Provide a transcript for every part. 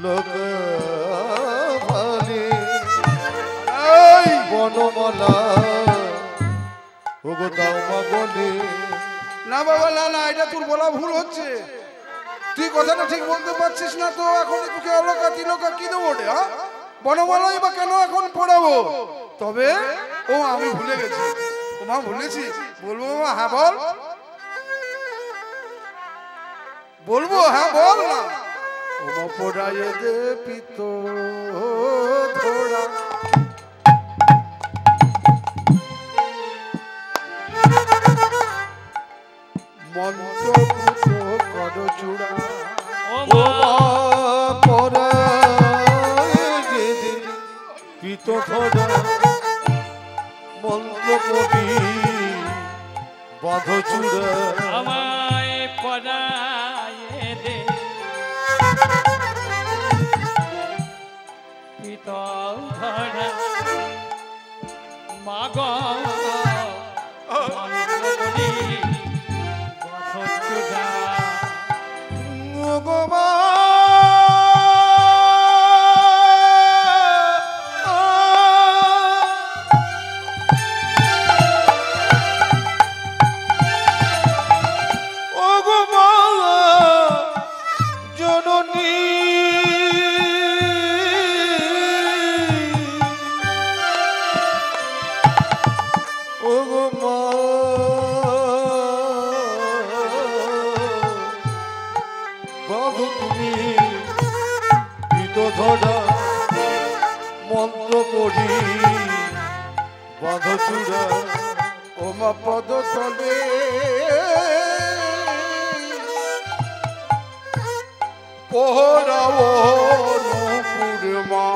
লোক ভালে বনমালা ওগো দাও মা বলে। না বাবা না না, এটা তোর বলা ভুল হচ্ছে, তুই কথাটা ঠিক বলতে পারছিস না তো। এখন তোকে অলকা তিলকা কি দেবো রে? হ্যাঁ, বনমালাই বা কেন এখন পড়াবো? তবে ও আমি ভুলে গেছি। ও মা ভুলেছি, বলবো মা? হ্যাঁ বল, বলবো? হ্যাঁ বল না। ও মা পড়াইয়ে দে পিত ধরা, মন্ত্র পুত কর চূড়া। ও মা পড়াইয়ে দে পিত ধরা, মন্ত্র কবি বাঁধ চূড়া। আমায় পড়াইয়ে দে পিতল ধরা, মাগ মন্ত্র করি পথ চূড়া। ও গো মা মন্ত্র পড়ি বাঁধ চূড়া। ও মা পদ তলে পোহরাও নূপুর মা,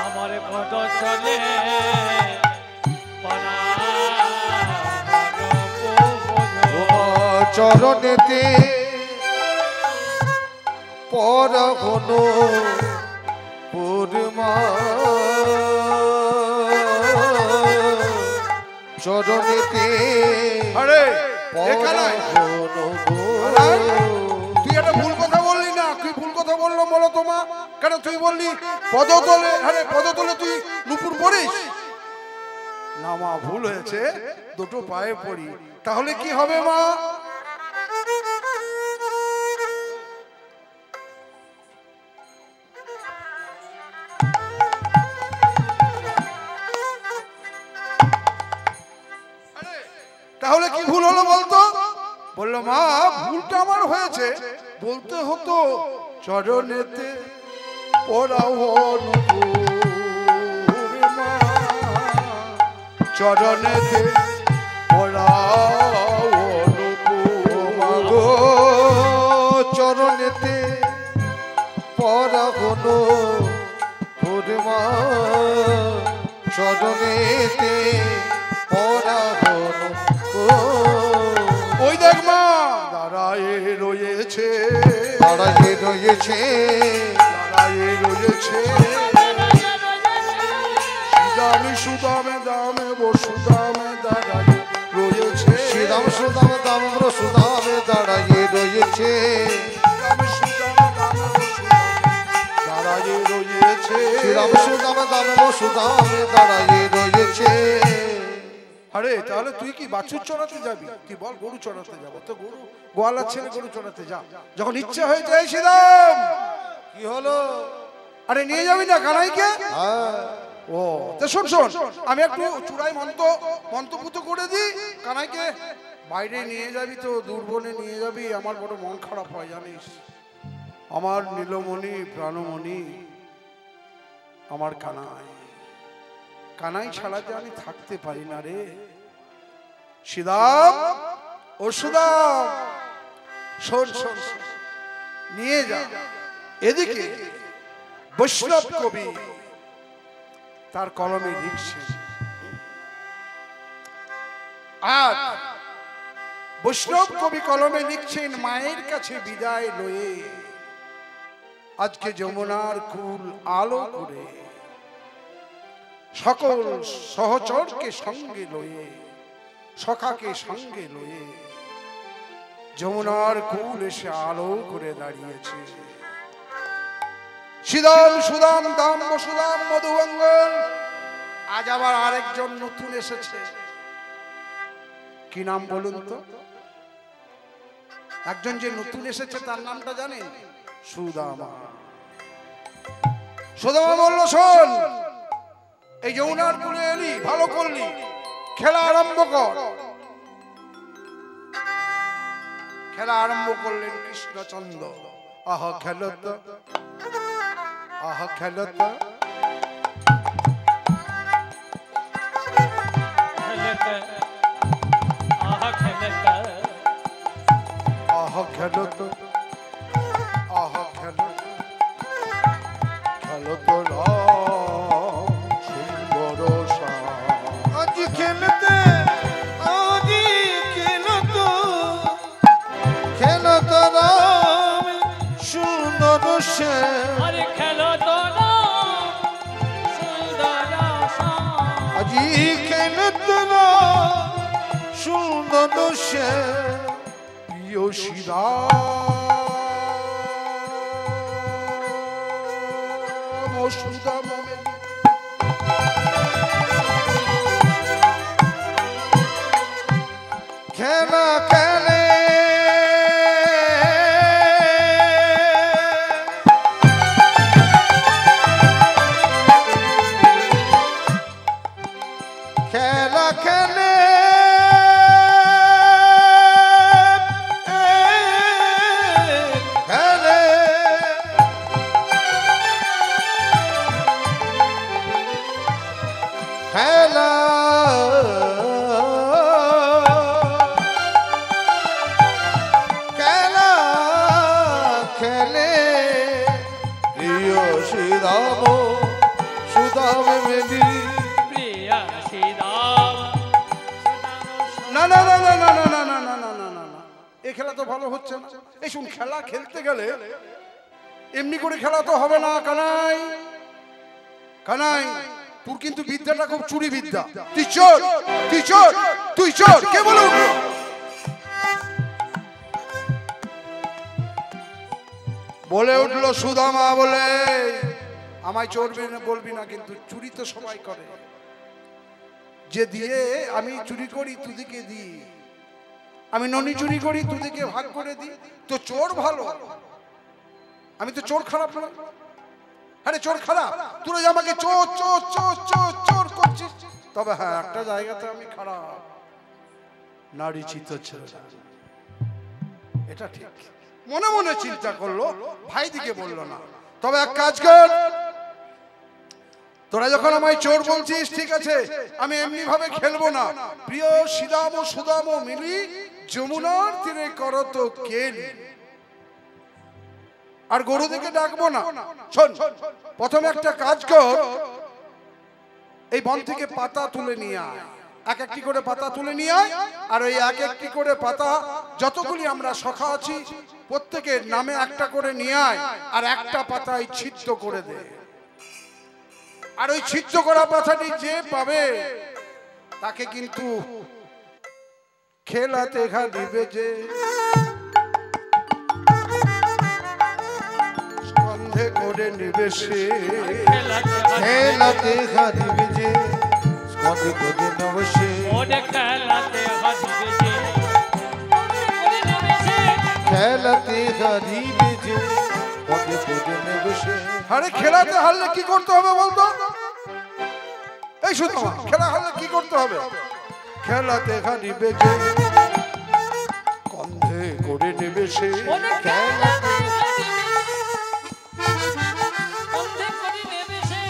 আমার পদ চলে চরণেতে পর হন পূর্মা, চরণেতে আরে তুই একটা ভুল কথা বললি না? তুই ভুল কথা বললো বলো তোমা কেন? তুই বললি পদতলে, আরে পদতলে তুই নুপুর পড়িস না? মা ভুল হয়েছে, দুটো পায়ে পড়ি। তাহলে কি হবে মা? তাহলে কি ভুল হলো বলতো? বললো মা ভুলটা আমার হয়েছে, বলতে হতো চরণেতে পড়াও নূপুর মা, চরণেতে পড়াও নূপুর মা গো, চরণেতে পরা হন পূর্মা, চরণেতে পরা হন। ওই দেখ মা দাঁড়ায়ে রয়েছে, দাঁড়ায়ে রয়েছে, দাঁড়ায়ে রয়েছে, সুদামে সুদামে দামে বসুদামে দাঁড়ায়ে রয়েছে, শ্রীরাম সুদাম দাম সুদামে দাঁড়ায়ে রয়েছে, দাঁড়ায়ে রয়েছে, শ্রীরাম সুদাম দাম সুদামে দাঁড়ায়ে রয়েছে। আরে তাহলে তুই কি বাছুর চড়াতে যাবি? তুই বল গরু চড়াতে যাবো তো? গরু গোয়ালার ছেলে গরু চড়াতে যা, যখন ইচ্ছে হয়ে যায়। শ্রীরাম কি হলো? আরে নিয়ে যাবি না কানাইকে? হ্যাঁ ও তো শোন শোন, আমি একটু চূড়াই মন্ত্রপুত করে দিই। কানাইকে বাইরে নিয়ে যাবি তো, দূরবনে নিয়ে যাবি। আমার বড় মন খারাপ হয় জানিস, আমার নীলমণি প্রাণমণি, আমার কানাই, কানাই ছাড়া যে আমি থাকতে পারি না রে। সুদাম ও সুদাম, শোন শোন, নিয়ে যা। এদিকে বৈষ্ণব কবি তার কলমে লিখছে, আর বৈষ্ণব কবি কলমে লিখছেন, মায়ের কাছে বিদায় লয়ে আজকে যমুনার কুল আলো করে, সকল সহচরকে সঙ্গে লয়ে, সখাকে সঙ্গে লয়ে যমুনার কুল এসে আলো করে দাঁড়িয়েছে। সুদাম সুদাম দাম সুদাম মধুমঙ্গল, আজ আবার আরেকজন নতুন এসেছে। কি নাম বলুন তো? একজন যে নতুন এসেছে তার নামটা জানেন? সুদামা। সুদামা বলল, শোন, এই যমুনার কুলে এলি, ভালো করলি, খেলা আরম্ভ কর। খেলা আরম্ভ করলেন কৃষ্ণচন্দ্র। আহ খেলত, আহ খেলত, আহ খেলত, আহ খেলত, খেলত সুন্দর আজ খেলতে, আজ খেলতো, খেলতো রাম সুন্দর সে। আরে খেলো তো না সুন্দর আজি খেলতো রাম সুন্দর সে। প্রিয় শ্রীরাম সুদাম খেলা খেলে খেলা খেলে খেলে খেলা খেলা খেলে প্রিয় শ্রীরাম সুদাম মেলি। প্রিয়া শ্রীরাম না না না না না না না না না না না না না, এই খেলা তো ভালো হচ্ছে না। এই শুন, খেলা খেলতে গেলে এমনি করে খেলা তো হবে না। কানাই, কানাই, তোর কিন্তু বিদ্যাটা খুব চুরি বিদ্যা। তুই চোর, তুই চোর, তুই চোর। কে বলুন? বলে উঠলো সুদামা, বলে আমায় চোর বলবি না, কিন্তু চুরি তো সবাই করে। যে দিয়ে আমি চুরি করি তুদিকে দিই, আমি ননি চুরি করি তুদিকে ভাগ করে দিই। তো চোর ভালো, আমি তো চোর খারাপ না। আরে চোর খারাপ, তুই আমাকে চোর চোর চোর চোর চোর করছিস। তবে হ্যাঁ, একটা জায়গাতে আমি খারাপ, নারী চিত ছেলে, এটা ঠিক। মনে মনে চিন্তা করলো, ভাই দিকে বললো না। তবে এক কাজ কর, তোরা যখন আমায় চোর বলছিস, ঠিক আছে, আমি এমনি ভাবে খেলবো না। প্রিয় শ্রীরাম ও সুদাম মিলি যমুনার তীরে করো তো কেলি, আর গরু দিকে ডাকবো না। শোন, প্রথমে একটা কাজ কর, এই বন থেকে পাতা তুলে নিয়ে আয়, এক একটি করে পাতা তুলে নিয়ে আয়। আর ওই এক একটি করে পাতা, যতগুলি আমরা সখা আছি প্রত্যেকের নামে একটা করে নিয়ে আয়, আর একটা পাতায় ছিদ্র করে দে। আর ওই ছিদ্র করা পাতাটি যে পাবে তাকে কিন্তু খেলাতে ঘা দিবে, যে স্কন্ধে করে নিবে সে। খেলাতে হারিবে যে স্কন্ধে করে নেবে সে। ওরে খেলাতে হারিবে যে খেলাতে হারিবে যে স্কন্ধে করে নেবে সে। আরে খেলাতে হারলে কি করতে হবে বলতো? এই শুধু খেলা হারলে কি করতে হবে? খেলাতে হারিবে যে কন্ধে করে নেবে সে। ওরে খেলাতে হারিবে কন্ধে করে নেবে সে।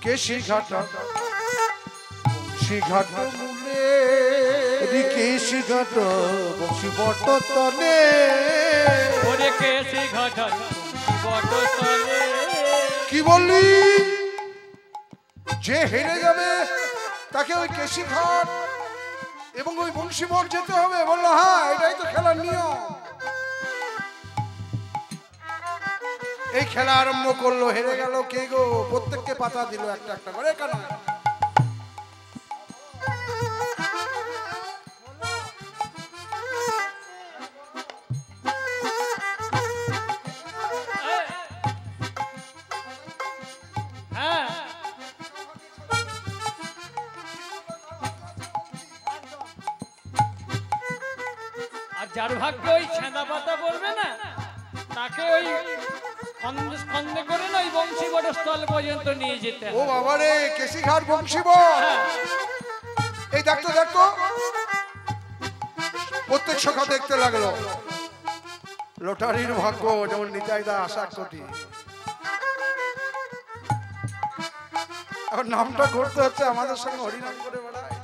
কেশি ঘাটা ঘাটা মূলে কেশি ঘাট বংশী বট তলে। ওরে কেশি ঘাটা বট তলে। কি বললি? যে হেরে যাবে তাকে ওই কেশি ঘাট এবং ওই বংশীবট যেতে হবে? বললো হ্যাঁ, এটাই তো খেলার নিয়ম। এই খেলা আরম্ভ করলো। হেরে গেল কে গো? প্রত্যেককে পাতা দিল একটা একটা করে। কেন যার ভাগ্যে ওই ছেঁদা পাতা পড়বে না তাকে ওই স্কন্ধে করে না ওই বংশীবট স্থল পর্যন্ত নিয়ে যেতে ও হয়। বাবা রে, কেশিঘাট বংশীবট। হ্যাঁ, এই দেখতো দেখতো, প্রত্যেক সখা দেখতে লাগলো লটারির ভাগ্য যেমন নিতাইদা আশা কোটি। এখন নামটা করতে হচ্ছে আমাদের সঙ্গে হরিনাম করে বেড়ায়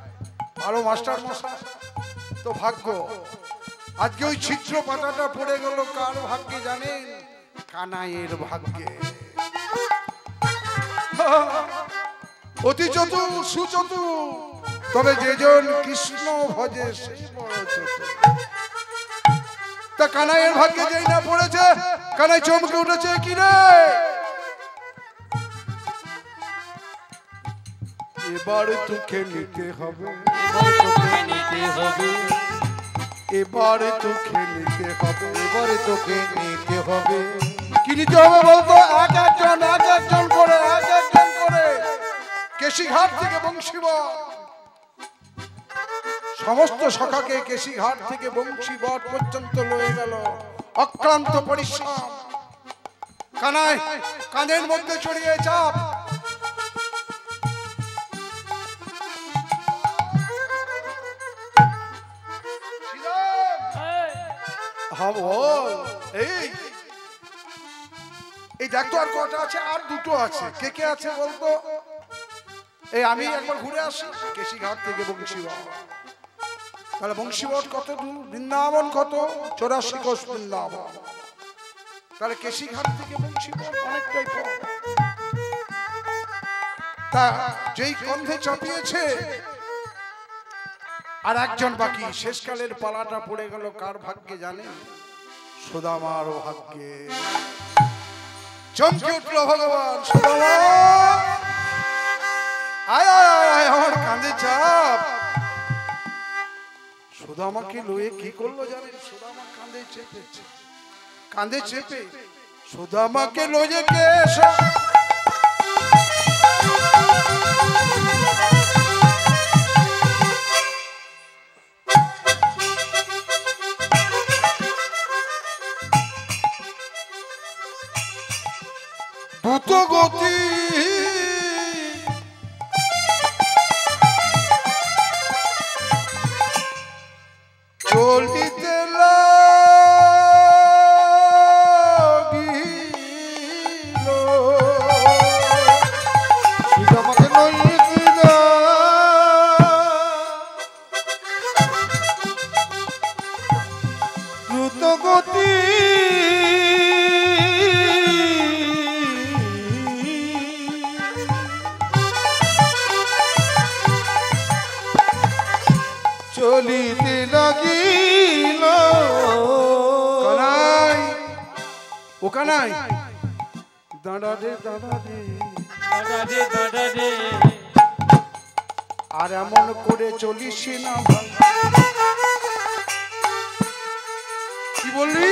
ভালো মাস্টার মশাই। তো ভাগ্য আজকে ওই ছিদ্র পাতাটা পড়ে গেল কার ভাগ্যে জানেন? কানাইয়ের ভাগ্যে। অতি চতুর সুচতুর, তবে যেজন কৃষ্ণ ভজে সেই বড় চতুর। তা কানাইয়ের ভাগ্যে যেই না পড়েছে, কানাই চমকে উঠেছে, কি রে এবার তোকে নিতে হবে, তোকে নিতে হবে, এবার তোকে নিতে হবে। এবারে তোকে নিতে হবে। কি নিতে হবে বলতো? এক একজন করে কেশিঘাট থেকে বংশীবট, সমস্ত সখাকে কেশিঘাট থেকে বংশীবট পর্যন্ত লয়ে গেল অক্লান্ত পরিশ্রম। কানাই কাঁধের মধ্যে ছড়িয়ে চাপ। হ্যাঁ বল। এই দেখ তো আর কটা আছে? আর দুটো আছে। কে কে আছে বলতো? এই আমি একবার ঘুরে আসি কেশিঘাট থেকে বংশীবট। তাহলে বংশীবট কত দূর? বৃন্দাবন কত? 84 কোষ বৃন্দাবন। তাহলে কেশিঘাট থেকে বংশীবট অনেকটাই পথ। তা যেই কন্ধে চাপিয়েছে আর একজন বাকি, শেষকালের পালাটা পড়ে গেল কার ভাগ্যে জানে? সুদামার ভাগ্যে। চমকে উঠল ভগবান, সুদামা আয় আয় আয়, আমার কাঁধে চাপ। সুদামাকে লয়ে কি করলো জানেন? সুদামা কাঁধে চেপেছে, কাঁধে চেপে সুদামাকে লয়ে কেশা দ্রুত গতি চলিতে লাগিল। সুদামাকে লইয়া দিলা দ্রুত গতি, চলিতে লাগিল। কানাই, ও কানাই, দাঁড়া রে দাঁড়া রে, দাদা রে দাদা রে, আর এমন করে চলিস না ভাই। কি বললি?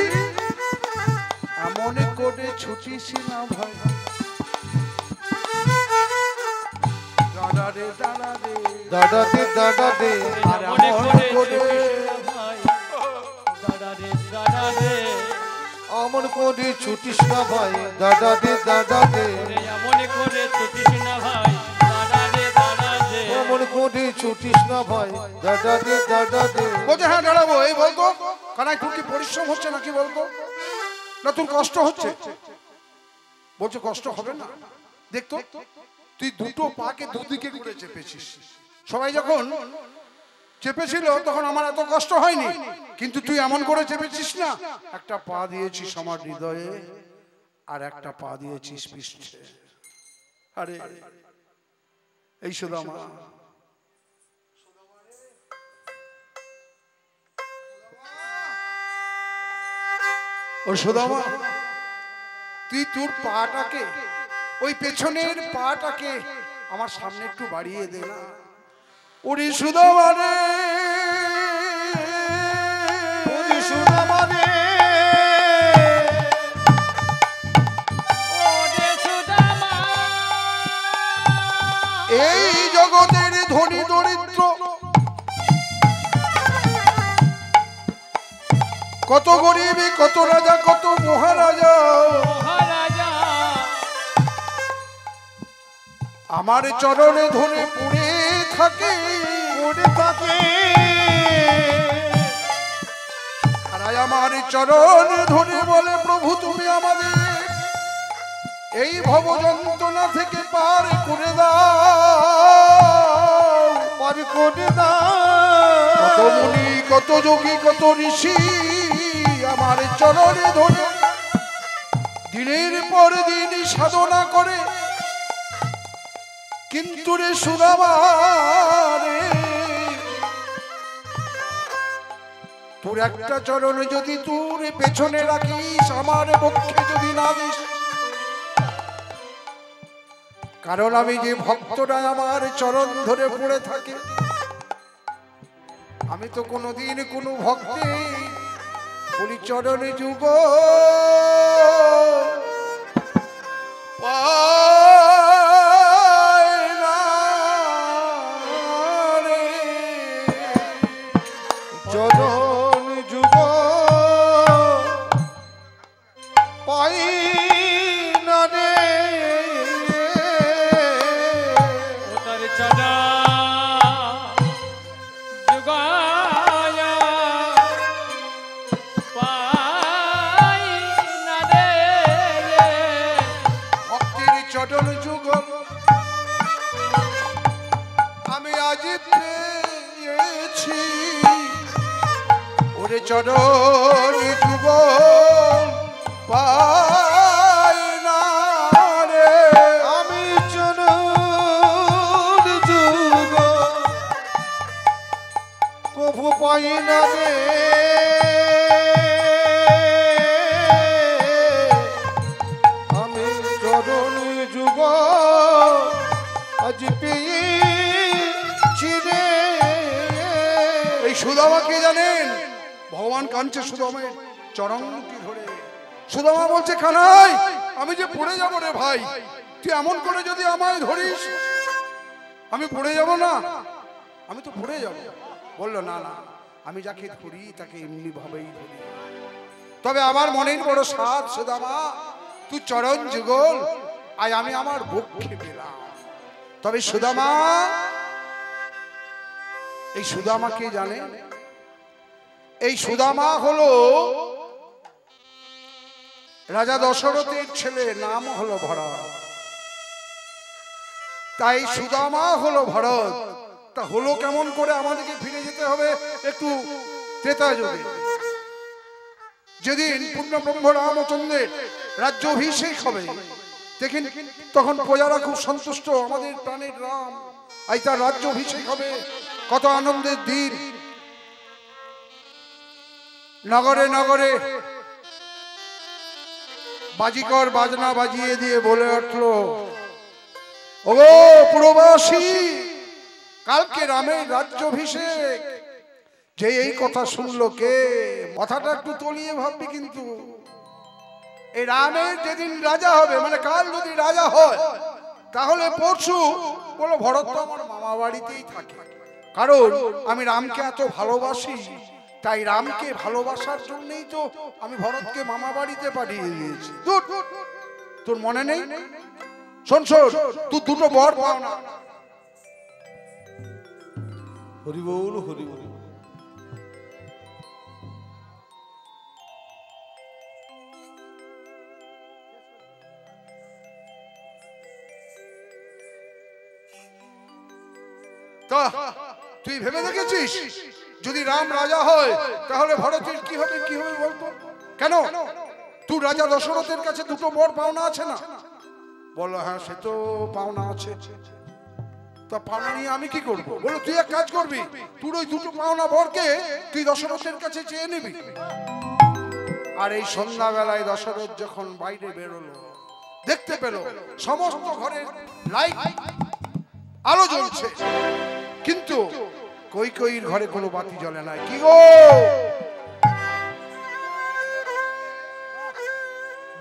এমন করে ছুটিস না ভাই। দাঁড়া রে দাঁড়া রে, দাদা দে দাদা দে, আর মনে এমন করে করে ভাই, দাদা রে দাদা রে, অমন করে ছুটিস না ভাই। দাদা দে দাদা দে, মনে করে ছুটিস না ভাই, দাদা রে দাদা রে, অমন করে ছুটিস না ভাই। দাদা দে দাদা দে। বলছে হ্যাঁ দাঁড়াবো। এই বলতো কানাই, তোর কি পরিশ্রম হচ্ছে নাকি বলতো? না তোর কষ্ট হচ্ছে? বলছে কষ্ট হবে না। দেখতো তুই দুটো পাকে দুদিকে করে চেপেছিস। সবাই যখন চেপেছিল তখন আমার এত কষ্ট হয়নি, কিন্তু তুই এমন করে চেপেছিস না, একটা পা দিয়েছিস আমার হৃদয়ে আর একটা পা দিয়েছিস পৃষ্ঠে। আরে এই সুদামা, ও সুদামা, তুই তোর পাটাকে, ওই পেছনের পাটাকে আমার সামনে একটু বাড়িয়ে দে না। ওরে সুদামা রে, ওরে সুদামা রে, ওরে সুদামা, এই জগতের ধনী দরিদ্র কত গরিব কত রাজা কত মহারাজা মহারাজা আমার চরণে ধরে পড়ে থাকে আর আমার চরণ ধরে বলে প্রভু তুমি আমাদের এই ভব যন্ত্রণা থেকে পার করে দাও কত মুনি কত যোগী কত ঋষি আমার চরণে ধরে দিনের পর দিন সাধনা করে কিন্তু রে সুদামা রে তোর একটা চরণ যদি তোর পেছনে রাখিস আমার পক্ষে যদি না দিস কারণ আমি যে ভক্তরা আমার চরণ ধরে পড়ে থাকে আমি তো কোনোদিন কোনো ভক্তে বলি চরণে যুগ চরণ যুগ পাই না রে তার চরণ জুগায়া পাই না রে ভক্তির চরণ যুগ আমি আজ পেয়েছি ওরে চরণ যুগ পাই না রে আমি চরণ যুগ কভু পাই না রে আমি চরণ যুগ আজ পেয়েছি রে। এই সুদামা কে জানেন ভগবান কাঁদছে সুদামের চরণটি ধরে সুদামা বলছে কানাই আমি যে পড়ে যাব রে ভাই তুই এমন করে যদি আমায় ধরিস আমি পড়ে যাব না আমি তো পড়ে যাব বললো না না আমি যাকে ধরি তাকে এমনি ভাবেই ধরি তবে আমার মনের বড় সাধ সুদামা তুই চরণ যুগল আজ আমি আমার বক্ষে পেলাম তবে সুদামা এই সুদামা কে জানে এই সুদামা হলো রাজা দশরথের ছেলে নাম হলো ভরত তাই সুদামা হলো ভরত তা হলো কেমন করে আমাদেরকে ফিরে যেতে হবে একটু ত্রেতা যুগে যেদিন পূর্ণ ব্রহ্ম রামচন্দ্রের রাজ্য অভিষেক হবে দেখেন তখন প্রজারা খুব সন্তুষ্ট আমাদের প্রাণের রাম আজ তার রাজ্য অভিষেক হবে কত আনন্দের দিন নগরে নগরে বাজিকর বাজনা বাজিয়ে দিয়ে বলে উঠলো ওগো পুরবাসী কালকে রামের রাজ্যাভিষেক যে এই কথা শুনলো কে কথাটা একটু তলিয়ে ভাববি কিন্তু এই রামের যেদিন রাজা হবে মানে কাল যদি রাজা হয় তাহলে পরশু বলো ভরত তো আমার মামা বাড়িতেই থাকে কারণ আমি রামকে এত ভালোবাসি তাই রামকে ভালোবাসার জন্যই তো আমি ভরতকে মামা বাড়িতে পাঠিয়ে দিয়েছি তোর মনে নেই শোন শোন তুই দুটো বর পাও না হরি বল হরি বল তা তুই ভেবে দেখেছিস যদি রাম রাজা হয় তাহলে ভরতের কি হবে বলতো কেন তুই রাজা দশরথের কাছে দুটো বর পাওনা আছে না বলো হ্যাঁ সে তো পাওনা আছে তা পাওনা নিয়ে আমি কি করবো বলো তুই এক কাজ করবি তুই ওই দুটো পাওনা বরকে তুই দশরথের কাছে চেয়ে নিবি আর এই সন্ধ্যাবেলায় দশরথ যখন বাইরে বেরোলো দেখতে পেল সমস্ত ঘরের লাইট আলো জ্বলছে কিন্তু কই কইর ঘরে কোনো বাতি জ্বলে না কি গো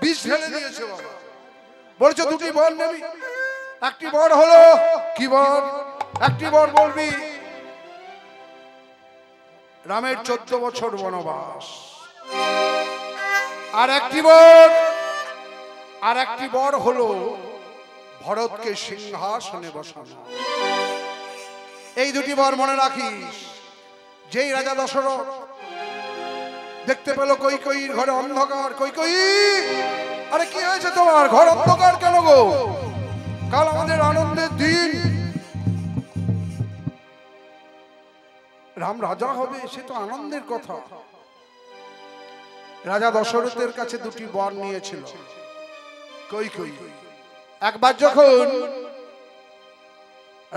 বিষ ঢেলে দিয়েছে বাবা বলছে দুটি বর নেবি একটি বর হলো কি বর একটি বর বলবি রামের 14 বছর বনবাস আর একটি বর হলো ভরতকে সিংহাসনে বসানো। এই দুটি বর মনে রাখিস। যেই রাজা দশরথ দেখতে পেল কৈকেয়ীর ঘরে অন্ধকার, কৈকেয়ী আরে কি হয়েছে তোমার, ঘর অন্ধকার কেন গো? কাল আমাদের আনন্দের দিন, রাম রাজা হবে, সে তো আনন্দের কথা। রাজা দশরথের কাছে দুটি বর নিয়েছিল কৈকেয়ী। একবার যখন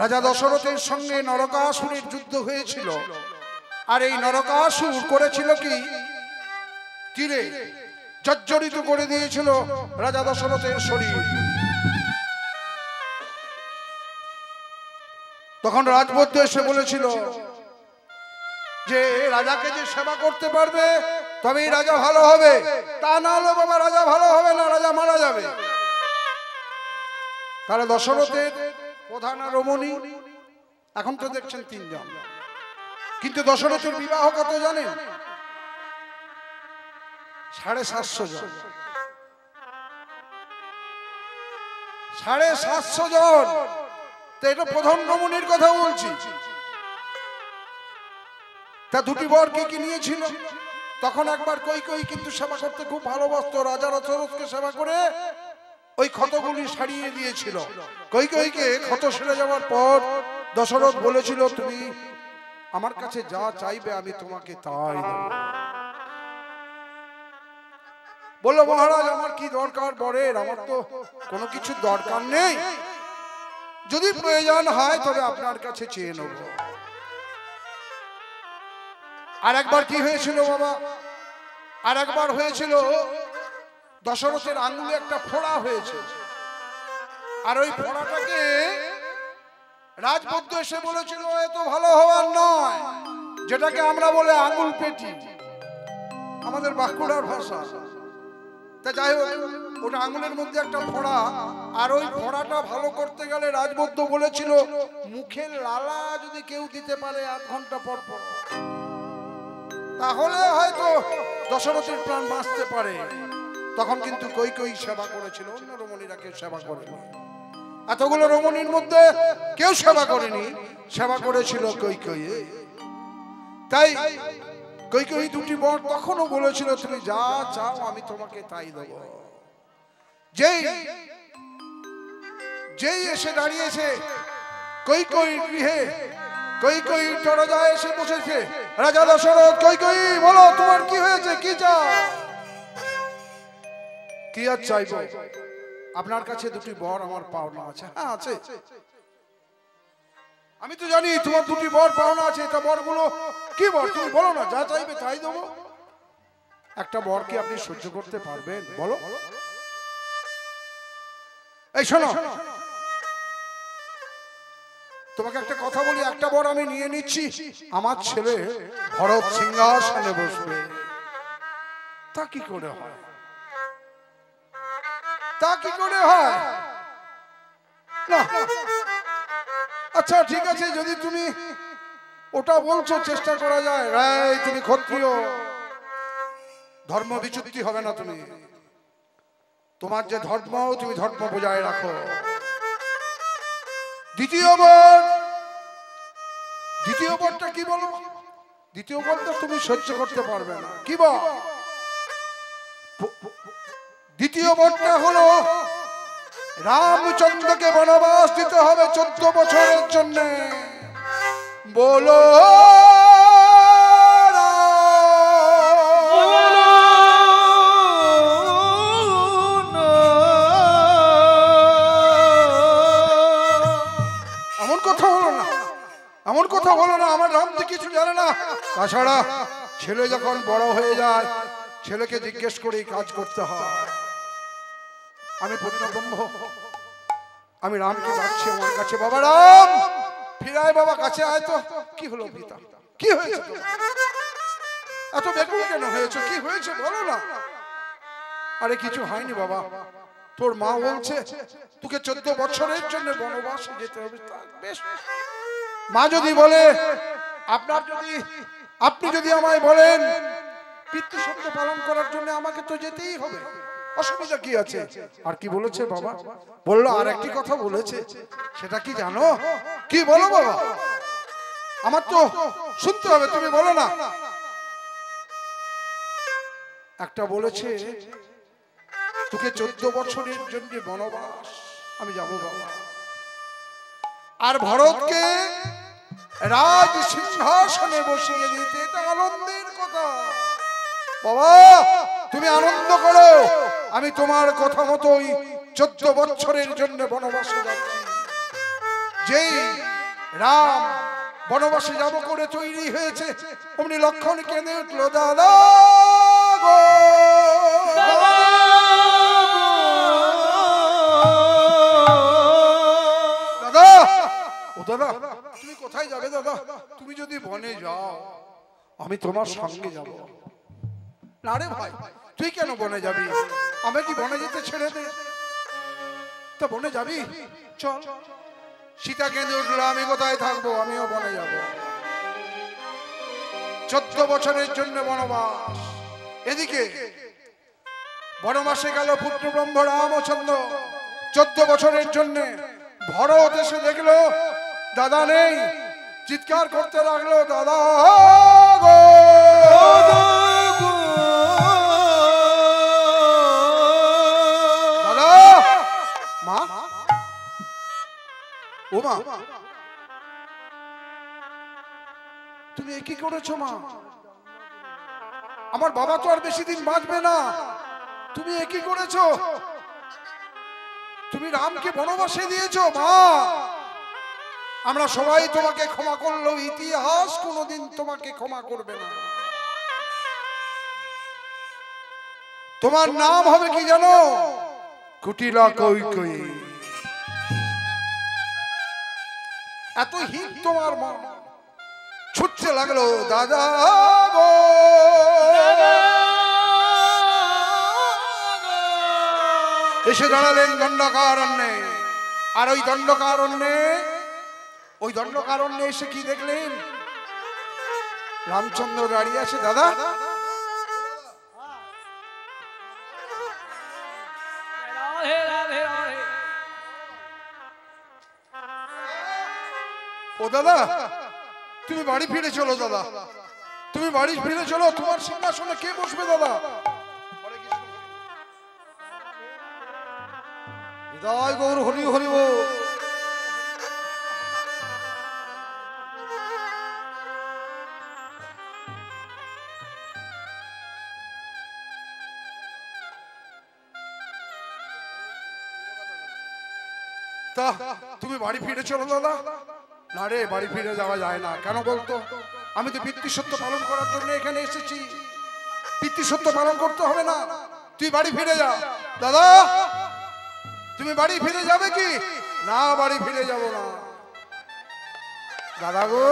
রাজা দশরথের সঙ্গে নরকাসুরের যুদ্ধ হয়েছিল, আর এই নরকাসুর করেছিল কি, তীরে জর্জরিত করে দিয়েছিল রাজা দশরথের শরীর। তখন রাজবৈদ্য এসে বলেছিল যে রাজাকে যে সেবা করতে পারবে তবেই রাজা ভালো হবে, তা না হলে বাবা রাজা ভালো হবে না, রাজা মারা যাবে। তাহলে দশরথের প্রধান রমণী এখন তো দেখছেন 3 জন, কিন্তু দশরথের বিবাহ কত জানেন? 750 জন। 750 জন। তো এটা প্রধান রমণীর কথা বলছি। তা দুটি বর কি নিয়েছিল? তখন একবার কৈকেয়ী কিন্তু সেবা করতে খুব ভালোবাসতো। রাজা দশরথকে সেবা করে ওই ক্ষতগুলি সারিয়ে দিয়েছিল। কৈকেয়ীকে ক্ষত সেরে যাওয়ার পর দশরথ বলেছিল, তুমি আমার কাছে যা চাইবে আমি তোমাকে তাই দেব। বললো, মহারাজ আমার কি দরকার বরের, আমার তো কোনো কিছু দরকার নেই, যদি প্রয়োজন হয় তবে আপনার কাছে চেয়ে নেব। আর একবার কি হয়েছিল বাবা, আর একবার হয়েছিল দশরথের আঙ্গুলে একটা ফোড়া হয়েছে, আর ওই ফোড়াটাকে রাজবৈদ্য এসে বলেছিল এত ভালো হওয়ার নয়, যেটাকে আমরা বলে আঙ্গুল পেটি, আমাদের বাঁকুড়ার ভাষা। তা যাই হোক, ওটা আঙ্গুলের মধ্যে একটা ফোড়া, আর ওই ফোড়াটা ভালো করতে গেলে রাজবৈদ্য বলেছিল মুখের লালা যদি কেউ দিতে পারে 8 ঘন্টা পর পর, তাহলে হয়তো দশরথের প্রাণ বাঁচতে পারে। তখন কিন্তু কৈকেয়ী সেবা করেছিল, অন্য রমণীরা কেউ সেবা করেনি। এতগুলো রমণীর মধ্যে কেউ সেবা করেনি, সেবা করেছিল কৈকেয়ী। তাই কৈকেয়ী দুটি বর তখনও বলেছিল তুমি যা চাও আমি তোমাকে তাই দেব। যেই এসে দাঁড়িয়েছে কৈকেয়ীর গৃহে, কৈকেয়ীর দরজায় এসে বসেছে রাজা দশরথ। কৈকেয়ী বলো তোমার কি হয়েছে, কি চাও? কি আর চাইবো, আপনার কাছে দুটি বর আমার পাওনা আছে। হ্যাঁ আছে, আমি তো জানি তোমার দুটি বর পাওনা আছে। তা বরগুলো কি বর তুমি বলো না, যা চাইবে তাই দেবো। একটা বর কি আপনি সহ্য করতে পারবেন বলো? এই শোনো, তোমাকে একটা কথা বলি, একটা বর আমি নিয়ে নিচ্ছি, আমার ছেলে ভরত সিংহাসনে বসবে। তা কি করে হয়, তা কি করে হয় না? আচ্ছা ঠিক আছে, যদি তুমি ওটা বলছো চেষ্টা করা যায়। রাই তুমি ক্ষত্রিয়, ধর্ম বিচ্যুতি হবে না। তুমি তোমার যে ধর্ম তুমি ধর্ম বজায় রাখো। দ্বিতীয় বরটা কি বলো? দ্বিতীয় বরটা তুমি সহ্য করতে পারবে না। কি বল? দ্বিতীয় বরটা হলো রামচন্দ্রকে বনবাস দিতে হবে 14 বছরের জন্য। বলো এমন কথা বলো না, আমার রাম তো কিছু জানে না। তাছাড়া ছেলে যখন বড় হয়ে যায় ছেলেকে জিজ্ঞেস করেই কাজ করতে হয়। আমি পূর্ণব্রহ্ম, আমি রামকে ডাকছি আমার কাছে, বাবা রাম ফিরায়, বাবা কাছে আয় তো। কি হলো পিতা, কি হয়েছে? এত বেকুল কেন হয়েছে, কি হয়েছে বলো না? আরে কিছু হয়নি বাবা, তোর মা বলছে তোকে 14 বছরের জন্য বনবাসে যেতে হবে। বেশ, মা যদি বলে, আপনি যদি আমায় বলেন পিতৃ সত্য পালন করার জন্য আমাকে তো যেতেই হবে, অসুবিধা কি আছে? আর কি বলেছে বাবা? বললো আর একটি কথা বলেছে, সেটা কি জানো? কি বলো বাবা? আমার তো শুনতে হবে, তুমি বলো না। একটা বলেছে তোকে 14 বছরের জন্য বনবাস আমি যাব বাবা, আর ভরতকে রাজ সিংহাসনে বসিয়ে দিতে। এটা আনন্দের কথা বাবা, তুমি আনন্দ করো, আমি তোমার কথা মতোই 14 বছরের জন্য বনবাসে যাচ্ছি। যেই রাম বনবাসে যাব করে তৈরি হয়েছে, অমনি লক্ষণ কেঁদে উঠলো, দাদা গো দাদা। ও দাদা, তুমি কোথায় যাবে দাদা? তুমি যদি বনে যাও আমি তোমার সঙ্গে যাব। না রে ভাই, তুই কেন বনে যাবি? আমি কি বনে যেতে ছেড়ে দে? তা বনে যাবি, চল। সীতা কেঁদে উঠলো, আমি কোথায় থাকবো, আমিও বনে যাব। 14 বছরের জন্য বনবাস। এদিকে বনবাসে গেল পুত্র ব্রহ্ম রামচন্দ্র 14 বছরের জন্য। ভরত এসে দেখলো দাদা নেই, চিৎকার করতে লাগলো, দাদা গো দাদা। মা, ও মা, তুমি কি করেছো মা? আমার বাবা তো আর বেশি দিন বাঁচবে না, তুমি কি করেছো? তুমি রামকে বনবাসে দিয়েছো মা। আমরা সবাই তোমাকে ক্ষমা করলেও ইতিহাস কোনোদিন তোমাকে ক্ষমা করবে না। তোমার নাম হবে কি জানো? কুটিলা কৈকেয়ী। এত হিত তোমার মন, ছুটতে লাগলো, দাদা গো এসে দাঁড়ালেন দণ্ডকারণ্যে। আর ওই দণ্ডকারণ্যে এসে কি দেখলেন? রামচন্দ্র দাঁড়িয়ে আছে। দাদা, ও দাদা, তুমি বাড়ি ফিরে চলো দাদা, তুমি বাড়ি ফিরে চলো। তোমার সিংহাসনে কে বসবে দাদা? জয় গৌর হরি হরি বল। তা তুমি বাড়ি ফিরে চলো দাদা। না রে, বাড়ি ফিরে যাওয়া যায় না। কেন বলতো? আমি তো পিতৃসত্য পালন করার জন্য এখানে এসেছি। পিতৃসত্য পালন করতে হবে না, তুই বাড়ি ফিরে যা। দাদা, তুমি বাড়ি ফিরে যাবে কি? না, বাড়ি ফিরে যাব না। দাদা গো,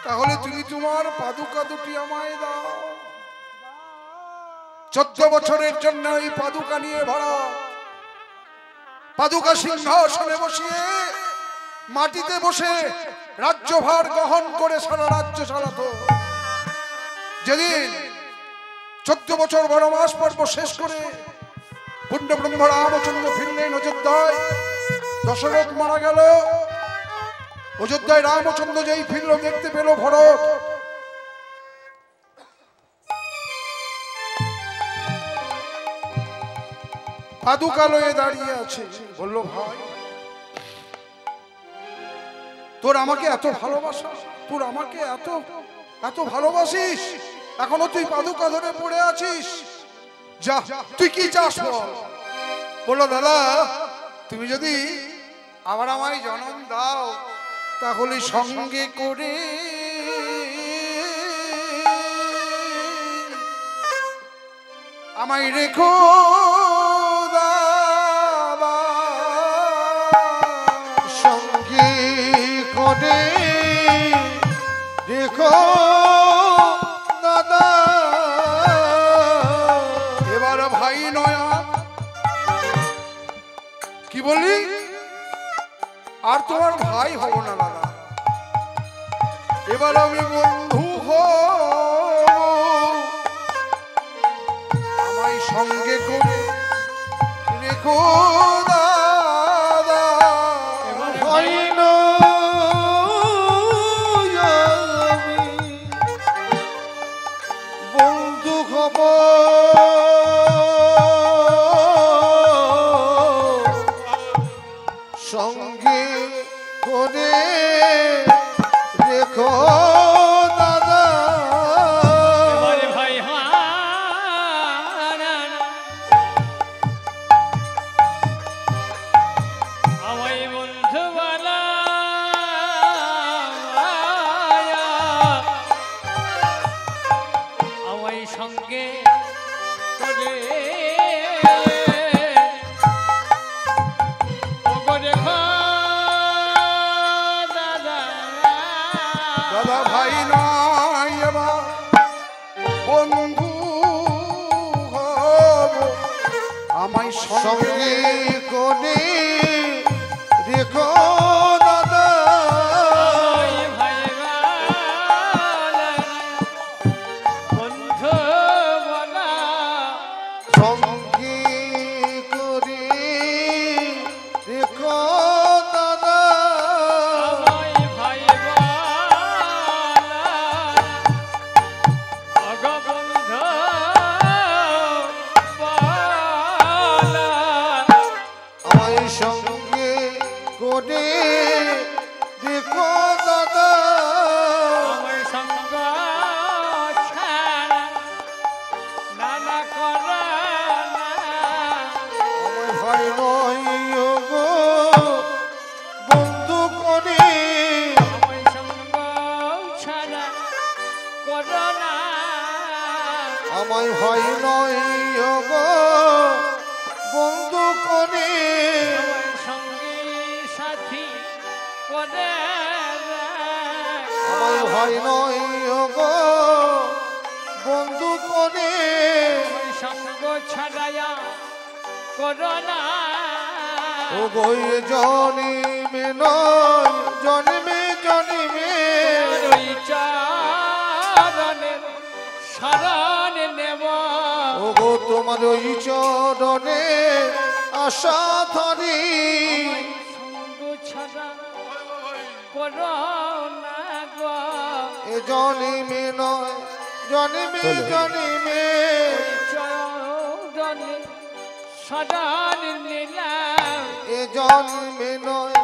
তাহলে তুমি তোমার পাদুকা দুটি আমায় দাও। 14 বছরের জন্য ওই পাদুকা নিয়ে ভরত পাদুকা সিংহাসনে বসিয়ে মাটিতে বসে রাজ্যভার গ্রহণ করে সারা রাজ্য চালাতো। যেদিন 14 বছর বনবাস পর্ব শেষ করে পূর্ণ ব্রহ্ম রামচন্দ্র ফিরলেন অযোধ্যায়, দশরথ মারা গেল। অযোধ্যায় রামচন্দ্র যেই ফিরল, দেখতে পেল ভরত পাদুকা লয়ে দাঁড়িয়ে আছে। বলল, ভাই তোর আমাকে এত ভালোবাসা, তোর আমাকে এত এত ভালোবাসিস, এখনো তুই পাদুকা ধরে পড়ে আছিস, যা তুই কি চাস বল। বললো, দাদা তুমি যদি আবার আমায় জন্ম দাও তাহলে সঙ্গে করে আমায় রেখো দাদা, সঙ্গে করে রেখো দাদা। এবার ভাই নয়া কি বলি, আর তোমার ভাই হব না দাদা, এবার আমি বন্ধু হব। সঙ্গে করে রেখো দাদা। হয় না আমি বন্ধু হব সঙ্গে করে রেখো দাদা। এবারে ভাই আমায় বন্ধু বলা আমায় সঙ্গে করে ওগো দেখো দাদা। দাদা ভাই নয় এবার বন্ধু হব আমায় সঙ্গে সঙ্গে করে রেখো দাদা। আমায় ভাই বন্ধু বলা সঙ্গে করে রেখো দাদা। আমায় ভাই অগো বন্ধু বলা আমায় সঙ্গে করে রেখো দাদা। আমার সঙ্গ ছাড়া নানা করা না। আমায় ভয় নয় গো বন্ধু করে। আমার সঙ্গ ছাড়া করো না। আমায় ভয় নয় গো বন্ধু করে। আমার সঙ্গী সাথী করে আমায় ভয় নয় গো বন্ধু করে। আমার সঙ্গ ছাড়ায়া করো না। ও গই জনিমে নয় জন্মে জন্মে ওই চরণের শরণ নেব। ও গো তোমার ওই চরণে আশা ধরি। সঙ্গ ছাড়া করো না গো। এ জনিমে নয় জন্মে জন্মে চরণে শরণ নিলাম। এ জন্মে নয়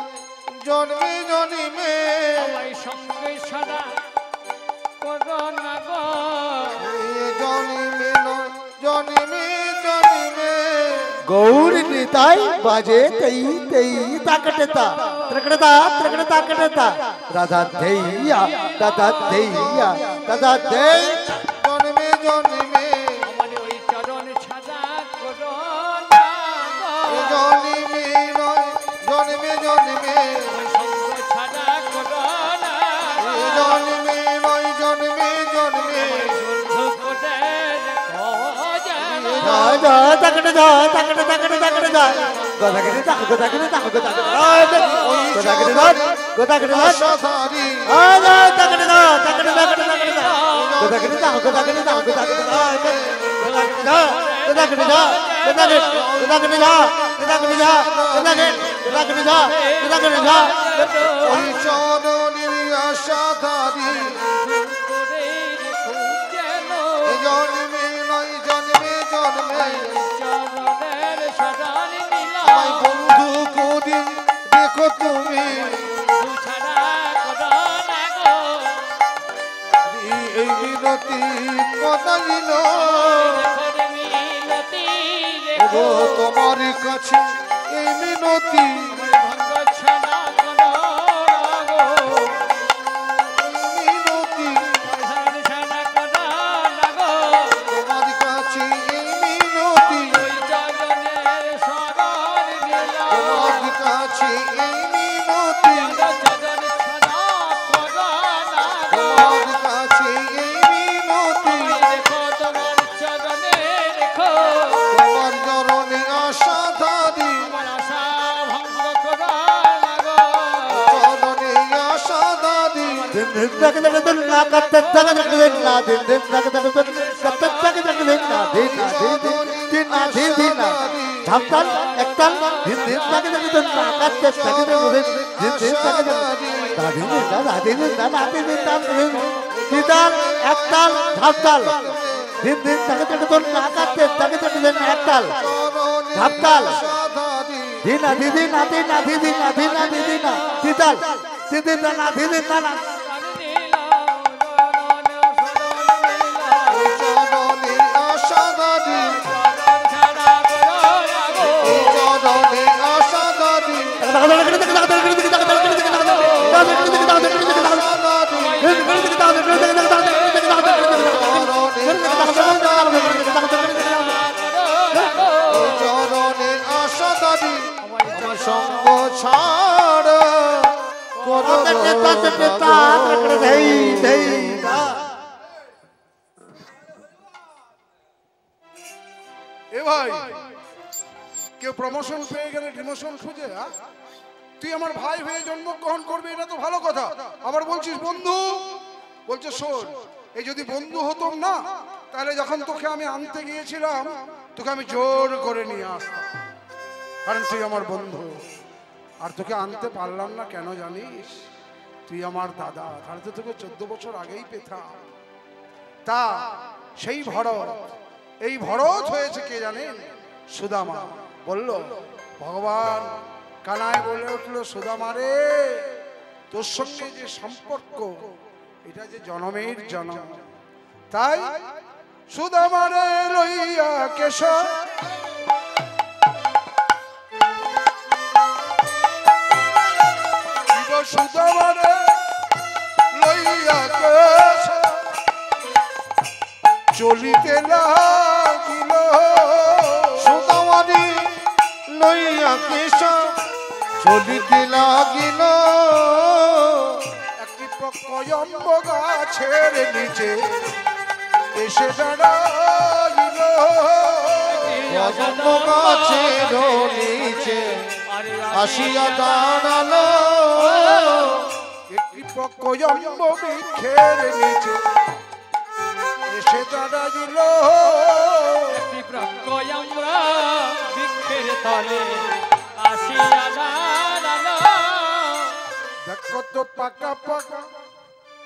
জন্মে জন্মে আমায় সঙ্গে ছাড়া করো না গো। এ জন্মে নয় জন্মে জন্মে। গৌর নিতাই বাজে তেই তেই তাকটেতা ত্রকড়তা ত্রকড়তা কটেতা রাধা ধৈয়া দাদা ধৈয়া দাদা ধৈ জন্মে জন্মে আমার ওই চরণ ছাড়া করো না এ গো। জন্মে নয় জন্মে জন্মে আমার সঙ্গ ছাড়া করো না গো। এ জন্মে নয় জন্মে জন্মে বন্ধু করে রেখো যেন। যা তাকটে যা তাকটে তাকটে তাকটে যা গোদাগিরি তা গোদাগিরি তা গোদাগিরি গোদাগিরি যা গোদাগিরি যা আশাধারী আ যা তাকটে যা তাকটে তাকটে তাকটে যা গোদাগিরি তা গোদাগিরি তা গোদাগিরি যা গোদাগিরি যা গোদাগিরি যা গোদাগিরি যা গোদাগিরি যা গোদাগিরি যা গোদাগিরি যা ওই চরণের আশাধারী করে রেখো যেন। এ জন্মে নয় জন্মে জন্মে চরণের শরণ নিলাম। আমায় বন্ধু করি দেখো তুমি। বন্ধু ছাড়া করো না গো। এই মিনতি কদাইল রেখো মিনতি গো রেখো। তোমার কাছে এই মিনতি। ভঙ্গ ছাড়া করো না গো। এই মিনতি শরণ ছাড়া করো না গো। তোমার কাছে এই মিনতি। ওই চরণের শরণ নিলাম। তোমার কাছে এই মিনতি। চরণ ছাড়া করো না গো। তোমার কাছে এই মিনতি। রেখো তোমার চরণে রেখো। তোমার চরণে আশাধারী আমার আশা ভঙ্গ করো না গো। চরণে আশাধারী din din tak tak din na kat tak tak din na din din tak tak din kat tak tak din na din na din din একতাল ঝাপতাল দিন দিন তাকে থেকে তোর না কাটতে তাকে থেকে দেন একতাল ঝাপতাল দিনা দিদি না দিনা দিদি না দিনা দিদি না দিতাল দিদি না দিদি না সঙ্গ ছাড় এ ভাই কেউ প্রমোশন পেয়ে গেলে ডিমোশন খুঁজে তুই আমার ভাই হয়ে জন্মগ্রহণ করবি এটা তো ভালো কথা আবার বলছিস বন্ধু বলছে শোন এই যদি বন্ধু হতাম না তাহলে যখন তোকে আমি আনতে গিয়েছিলাম তোকে আমি জোর করে নিয়ে আসতাম কারণ তুই আমার বন্ধু আর তোকে আনতে পারলাম না কেন জানিস তুই আমার দাদা তাহলে তো তোকে 14 বছর আগেই পেতাম তা সেই ভরত এই ভরত হয়েছে কে জানেন সুদামা বলল ভগবান কানাই বলে উঠলো সুদামা রে তোর সঙ্গে যে সম্পর্ক এটা যে জনমের জনম তাই সুদামা রে লইয়া কেশব সুদামা রে লইয়া কেশব চলিতে লাগিল সুদামারি লইয়া কেশব চলিতে লাগিল একটি প্রকয়ম্ব গাছের নিচে এসে দাঁড়াইল কদম্ব গাছের নিচে আসিয়া দাঁড়ালো একটি প্রকয়ম্ব বৃক্ষের নিচে এসে দাঁড়াইল বৃক্ষের তলে আসিয়া দাঁড়ালো দেখো তো পাকা পাকা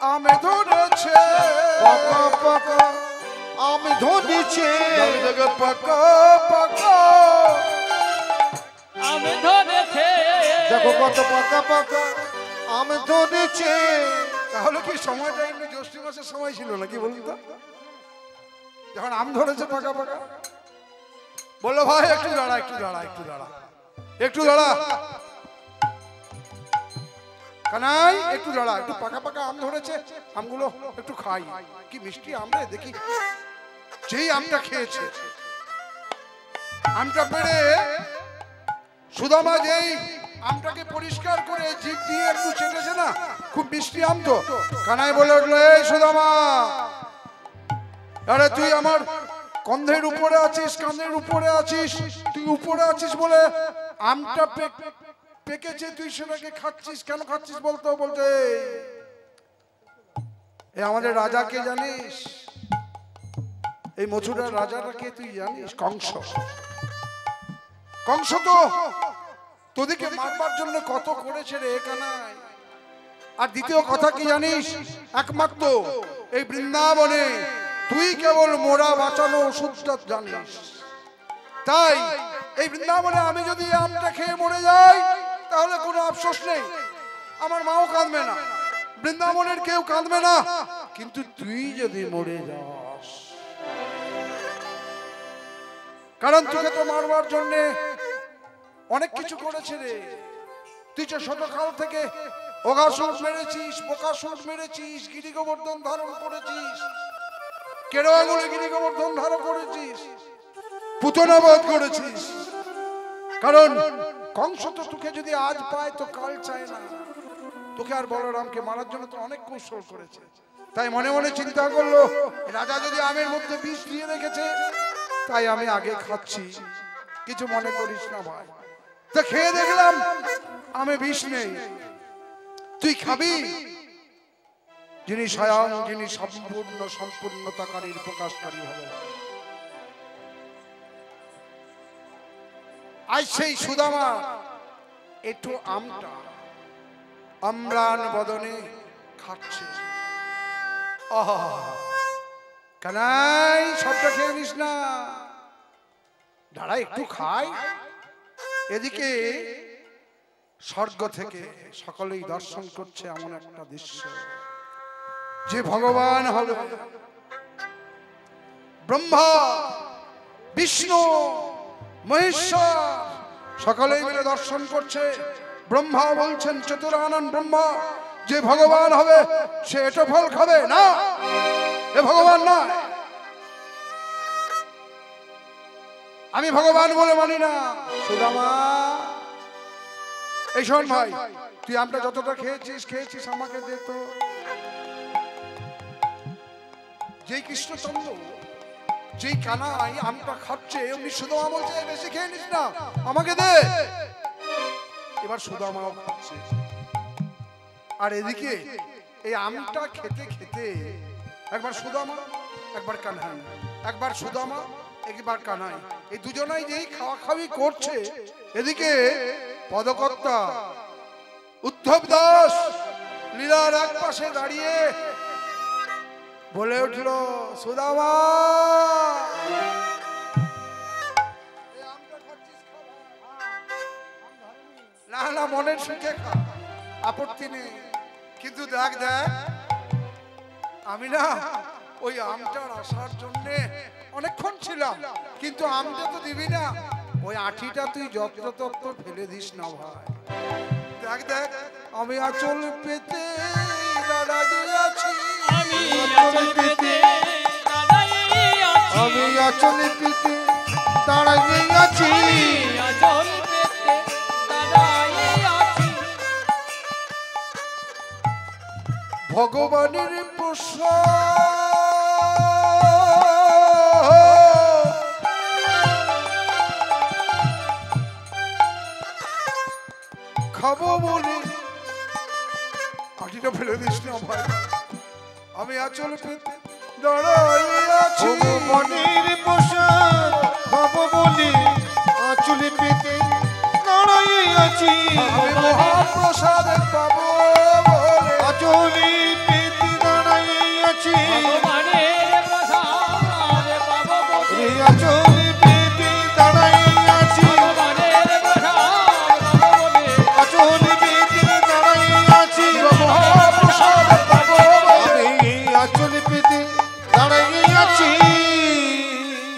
আমে ধরেছে পাকা পাকা আমি ধরেছে দেখো পাকা পাকা আমি ধরেছে দেখো কত পাকা পাকা আমি ধরেছে তাহলে কি সময়টা এমনি জ্যৈষ্ঠ মাসের সময় ছিল নাকি বলুন তো যখন আম ধরেছে পাকা পাকা বললো ভাই একটু দাঁড়া একটু দাঁড়া একটু দাঁড়া একটু দাঁড়া কানাই একটু দাঁড়া একটু পাকা পাকা আম ধরেছে আমগুলো একটু খাই কি মিষ্টি আম রে দেখি যেই আমটা খেয়েছে আমটা পেড়ে সুদামা যেই আমটাকে পরিষ্কার করে জিভ দিয়ে একটু চেটেছে না খুব মিষ্টি আম তো কানাই বলে উঠলো এই সুদামা আরে তুই আমার কন্ধের উপরে আছিস কাঁধের উপরে আছিস তুই উপরে আছিস বলে আমটা পেকেছে তুই সেটাকে খাচ্ছিস কেন খাচ্ছিস বলতো বলতে এ আমাদের রাজাকে জানিস এই মথুরার রাজাটাকে তুই জানিস কংস কংস তো তোদেরকে মারবার জন্য কত করেছে রে কানাই আর দ্বিতীয় কথা কি জানিস একমাত্র এই বৃন্দাবনে তুই কেবল মোরা বাঁচানো ওষুধটা জানিস তাই এই বৃন্দাবনে আমি যদি আমটা খেয়ে মরে যাই তাহলে কোনো আফসোস নেই আমার মাও কাঁদবে না বৃন্দাবনের কেউ কাঁদবে না কিন্তু তুই যদি মরে যাস কারণ তোকে তো মারবার জন্যে অনেক কিছু করেছে রে তুই যে শতকাল থেকে অগাসুর মেরেছিস বোকাসুর মেরেছিস গিরি গোবর্ধন ধারণ করেছিস কেরো আঙুলে গিরি গোবর্ধন ধারণ করেছিস পুতনা বধ করেছিস কারণ কংস তো তোকে যদি আজ পায় তো কাল চায় না তোকে আর বলরামকে মারার জন্য তো অনেক কৌশল করেছে তাই মনে মনে চিন্তা করলো রাজা যদি আমের মধ্যে বিষ দিয়ে রেখেছে তাই আমি আগে খাচ্ছি কিছু মনে করিস না ভাই তো খেয়ে দেখলাম আমে বিষ নেই তুই খাবি যিনি স্বয়ং যিনি সম্পূর্ণ সম্পূর্ণতাকারীর প্রকাশকারী হলেন আজ সেই সুদামা একটু আমটা অম্লান বদনে খাচ্ছে। কানাই সবটা খেয়ে নিস না, দাঁড়া একটু খাই। এদিকে স্বর্গ থেকে সকলেই দর্শন করছে এমন একটা দৃশ্য, যে ভগবান হবে ব্রহ্মা, বিষ্ণু, মহেশ্বর সকলেই মিলে দর্শন করছে। ব্রহ্মা বলছেন চতুরানন ব্রহ্মা, যে ভগবান হবে সে এটো ফল খাবে না, এ ভগবান না, আমি ভগবান বলে মানি না। সুদামা এই শোন ভাই, তুই আমটা যতটা খেয়েছিস আমাকে দে তো। যেই কৃষ্ণচন্দ্র, যেই কানাই আমটা খাচ্ছে, এমনি সুদামা বলছে বেশি খেয়ে নিস না, আমাকে দে। এবার সুদামাও খাচ্ছে, আর এদিকে এই আমটা খেতে খেতে একবার সুদামা একবার কানাই, একবার সুদামা একবার কানাই, এই দুজনাই যেই খাওয়া খাওয়ি করছে, এদিকে পদকর্তা উদ্ধব দাস লীলার এক পাশে দাঁড়িয়ে বলে উঠল, সুদামা না না মনের সুখে খা, আপত্তি নেই, কিন্তু দেখ দেখ আমি না ওই আমটার আসার জন্য অনেকক্ষণ ছিলাম, কিন্তু আমটা তো দিবি না, ওই আঠিটা তুই যত্র তত্র ফেলে দিস না ভাই। দেখ দেখ আমি আঁচল পেতে দাঁড়িয়ে আছি, আমি আঁচল পেতে দাঁড়িয়ে আছি, আমি আঁচল পেতে দাঁড়িয়ে আছি, আঁচল পেতে দাঁড়িয়ে আছি। ভগবানের প্রসাদ খাবো বলে আটিটা ফেলে দিস না ভাই, আমি আঁচল পেতে দাঁড়িয়ে আছি। ভগবানের প্রসাদ খাবো বলে আঁচল পেতে দাঁড়িয়ে আছি, আমি মহাপ্রসাদ পাবো বলে আঁচল পেতে দাঁড়িয়ে আছি, ভগবানের প্রসাদ পাবো বলে, এই আঁচল পেতে দাঁড়িয়ে আছি, ভগবানের প্রসাদ পাবো বলে, আঁচল পেতে দাঁড়িয়ে আছি, মহাপ্রসাদ পাবো বলে। আমি আঁচল পেতে দাঁড়িয়ে আছি।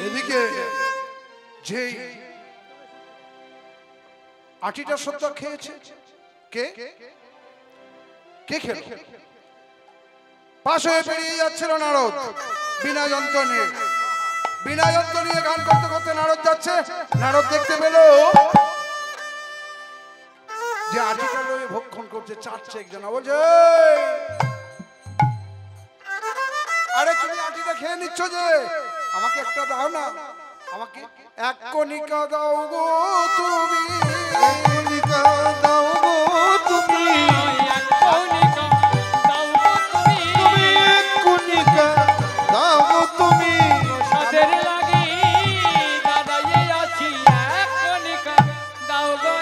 এদিকে যে আটিটা সত্য খেয়েছে, কে কে খেল? পাশে পেরিয়ে যাচ্ছিল নারদ বিনা যন্ত্র নিয়ে, বিনা যন্ত্র নিয়ে গান করতে করতে নারদ যাচ্ছে। নারদ দেখতে পেল যে আটিটা লয়ে ভক্ষণ করছে, চাটছে একজন, বলছে "এই, আরে তুমি আটিটা খেয়ে নিচ্ছ যে, আমাকে একটা দাও না, আমাকে এক কণিকা দাও গো তুমি, কণিকা দাও গো তুমি, এক কণিকা দাও গো তুমি, তুমি এক কণিকা দাও গো তুমি, প্রসাদের লাগি দাঁড়িয়ে আছি, এক কণিকা দাও গো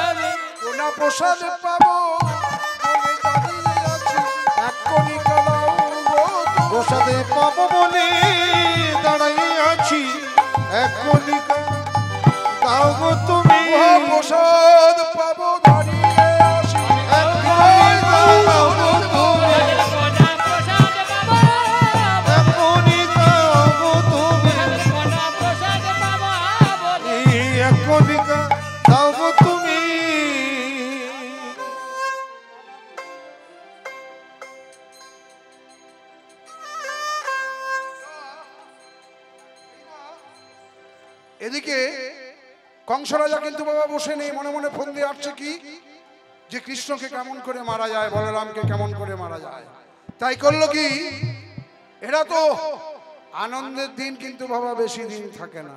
আমি। কোনা প্রসাদ পাবো বলে দাঁড়িয়ে আছি, এক কণিকা দাও গো তুমি। প্রসাদে পাবো বলে দাঁড়িয়ে আছি, এক কণিকা দাও গো তুমি, প্রসাদ পাবো দাঁড়িয়ে আছি, এক কণিকা দাও গো তুমি, কোনা প্রসাদ পাবো, এক কণিকা দাও গো তুমি, কোনা প্রসাদ পাবো বলে, এই এক কণিকা দাও গো তুমি। এদিকে কংস রাজা কিন্তু বাবা বসে নেই, মনে মনে ফোন দিয়ে আসছে কি, যে কৃষ্ণকে কেমন করে মারা যায়, বলরামকে কেমন করে মারা যায়। তাই করলো কি, এরা তো আনন্দের দিন কিন্তু বাবা বেশি দিন থাকে না,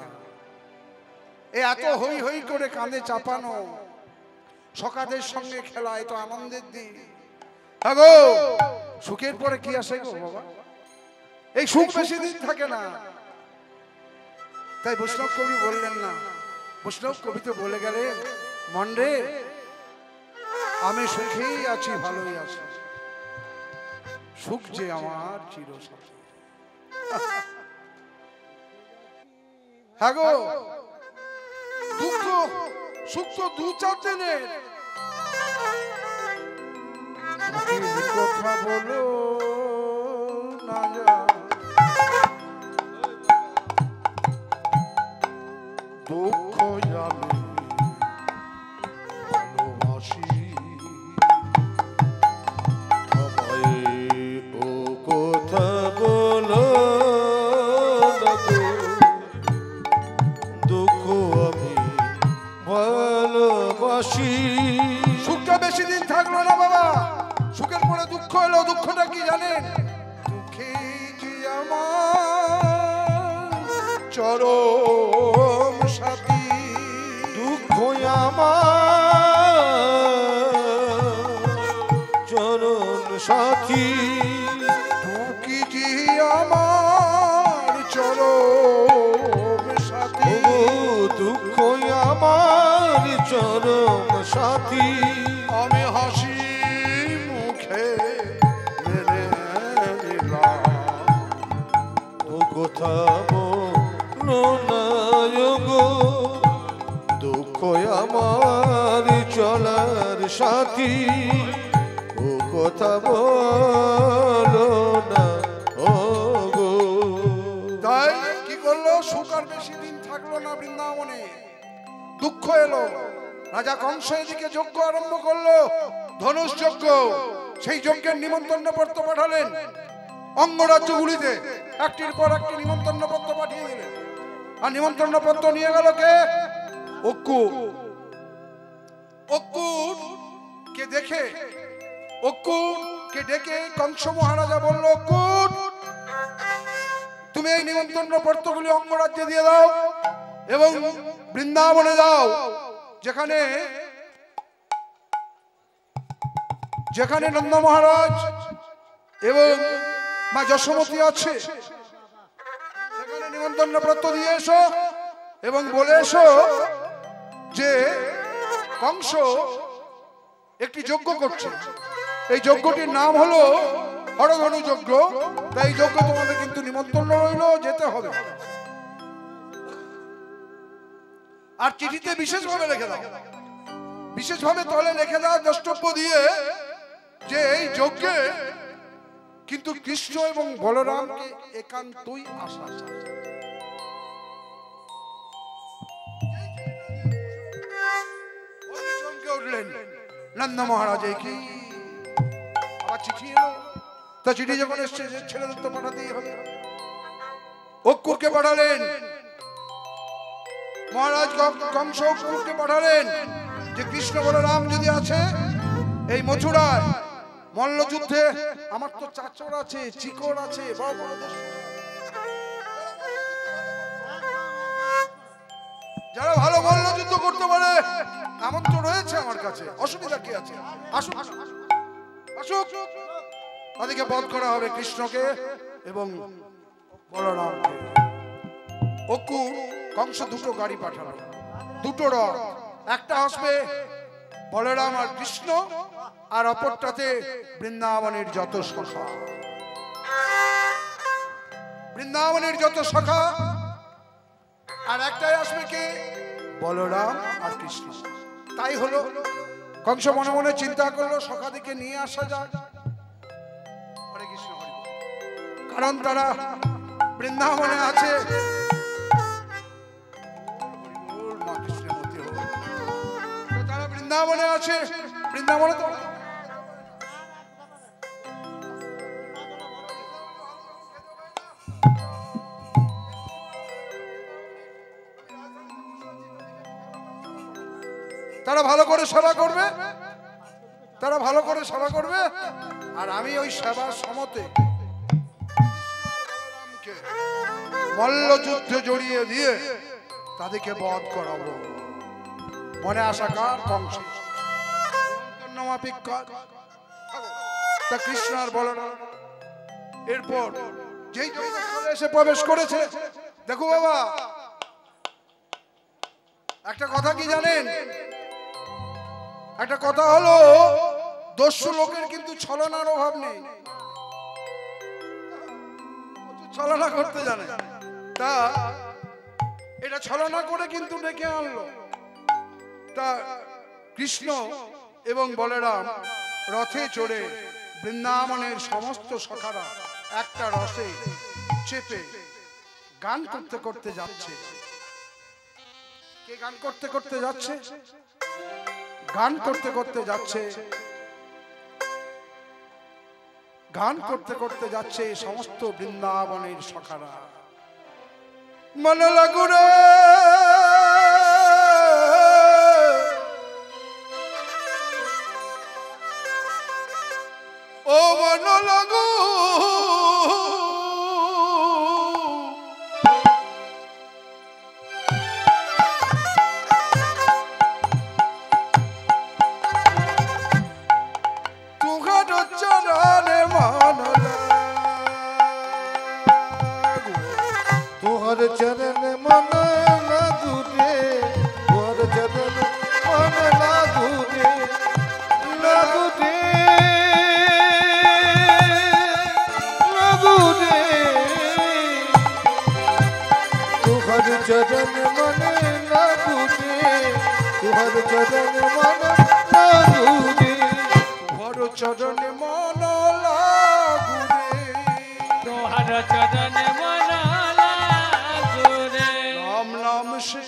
এ এত হই হই করে কাঁধে চাপানো, সকাদের সঙ্গে খেলা, এ তো আনন্দের দিন। হ্যাঁ গো, সুখের পরে কি আসে গো বাবা, এই সুখ বেশি দিন থাকে না। তাই বৈষ্ণব কবি বললেন না, বৈষ্ণব কবি তো বলে গেলেন, মন রে আমি সুখেই আছি, ভালোই আছি। সুখ যে আমার চিরসাথী। হ্যাঁ গো, দুঃখ সুখ তো 2-4 দিনের। কথা বলো না যা, দুঃখ আমি ভালোবাসি। ও কথা বলো না গো, দুঃখ আমি ভালোবাসি। সুখটা বেশি দিন থাকলো না বাবা, সুখের পরে দুঃখ এলো। দুঃখটা কি জানেন? দুঃখে কি আমার চরম সাথী, দুঃখ আমার চরণ সাথী। দুঃখী কি আমার চরম সাথী, দুঃখ আমার চরম সাথী। আমি হাসি মুখে মেনে নিলাম। ও কথা বলো না গো, দুঃখ আমার চলার সাথী। ও কথা বলো না ও গো। তাই কি করলো? সুখ আর বেশি দিন থাকলো না বৃন্দাবনে, দুঃখ এলো। রাজা কংস এদিকে যজ্ঞ আরম্ভ করলো, ধনুষ যজ্ঞ। সেই যজ্ঞের নিমন্ত্রণ পত্র পাঠালেন অঙ্গরাজ্যগুলিতে, একটির পর একটি নিমন্ত্রণ পত্র পাঠিয়ে দিলেন। আর নিমন্ত্রণ পত্র নিয়ে গেল কে? অক্কুর। অক্কুর কে দেখে, অক্কুর কে ডেকে কংস মহারাজা বলল, অক্কুর তুমি এই নিমন্ত্রণ পত্রগুলি অঙ্গরাজ্যে দিয়ে দাও এবং বৃন্দাবনে যাও, যেখানে যেখানে নন্দ মহারাজ এবং মা যশোমতী আছে, সেখানে নিমন্ত্রণ পত্র দিয়ে এসো এবং বলে এসো যে কংস একটি যজ্ঞ করছে। এই যজ্ঞটির নাম হলো হরধনু যজ্ঞ। তাই এই যজ্ঞ তোমাদের কিন্তু নিমন্ত্রণ রইল, যেতে হবে। আর চিঠিতে বিশেষভাবে লিখে দাও, বিশেষভাবে তলে লিখে দাও দ্রষ্টব্য দিয়ে যে এই যজ্ঞে কিন্তু কৃষ্ণ এবং বলরামকে একান্তই আসা চায়। চমকে উঠলেন নন্দ মহারাজ, এই কি আবার চিঠি এলো? তা চিঠি যখন এসছে ছেলেদের তো পাঠাতেই হবে। অক্কুরকে পাঠালেন মহারাজ, কংস অক্কুরকে পাঠালেন যে কৃষ্ণ বলরাম যদি আছে এই মথুরায় মল্লযুদ্ধে, আমার তো চাচর আছে, চিকর আছে, বড় বড় যারা ভালো মল্লযুদ্ধ করতে পারে এমন তো রয়েছে আমার কাছে, অসুবিধা কি আছে? আসুক আসুক, তাদেরকে বধ করা হবে, কৃষ্ণকে এবং বলরামকে। অক্কুর কংস দুটো গাড়ি পাঠালো, দুটো রথ, একটা আসবে বলরাম আর কৃষ্ণ, আর অপরটাতে বৃন্দাবনের যত সখা, বৃন্দাবনের যত সখা, আর একটাই আসবে কে? বলরাম আর কৃষ্ণ। তাই হলো, কংস মনে মনে চিন্তা করলো সখাদিকে নিয়ে আসা যাক। হরে কৃষ্ণ, কারণ তারা বৃন্দাবনে আছে। তারা বৃন্দাবনে আছে, বৃন্দাবনে তো তারা ভালো করে সেবা করবে, তারা ভালো করে সেবা করবে। আর আমি ওই সেবার সমতে মল্লযুদ্ধে জড়িয়ে দিয়ে তাদেরকে বধ করাবো। মনে আশা কার? কংস। তা কৃষ্ণ আর বলরাম এরপর যেই এসে প্রবেশ করেছে, দেখো বাবা একটা কথা কি জানেন? একটা কথা হলো, দস্যু লোকের কিন্তু ছলনার অভাব নেই, ছলনা করতে জানে। তা এটা ছলনা করে কিন্তু ডেকে আনলো। তা কৃষ্ণ এবং বলরাম রথে চড়ে বৃন্দাবনের সমস্ত সখারা একটা রসে চেপে গান করতে করতে যাচ্ছে। কে গান করতে করতে যাচ্ছে? গান করতে করতে যাচ্ছে, গান করতে করতে যাচ্ছে সমস্ত বৃন্দাবনের সখারা। মন লাগুরে ও মন লাগু তুহার চরণে মন লাগু, तुहर चरण मन लागू रे, तुहर चरण मन लागू रे, लागू रे, लागू रे। तुहर चरण मन लागू रे, तुहर चरण मन लागू रे, तुहर चरणे मन लागू रे, तोहर चरण मन लागू रे। राम नाम से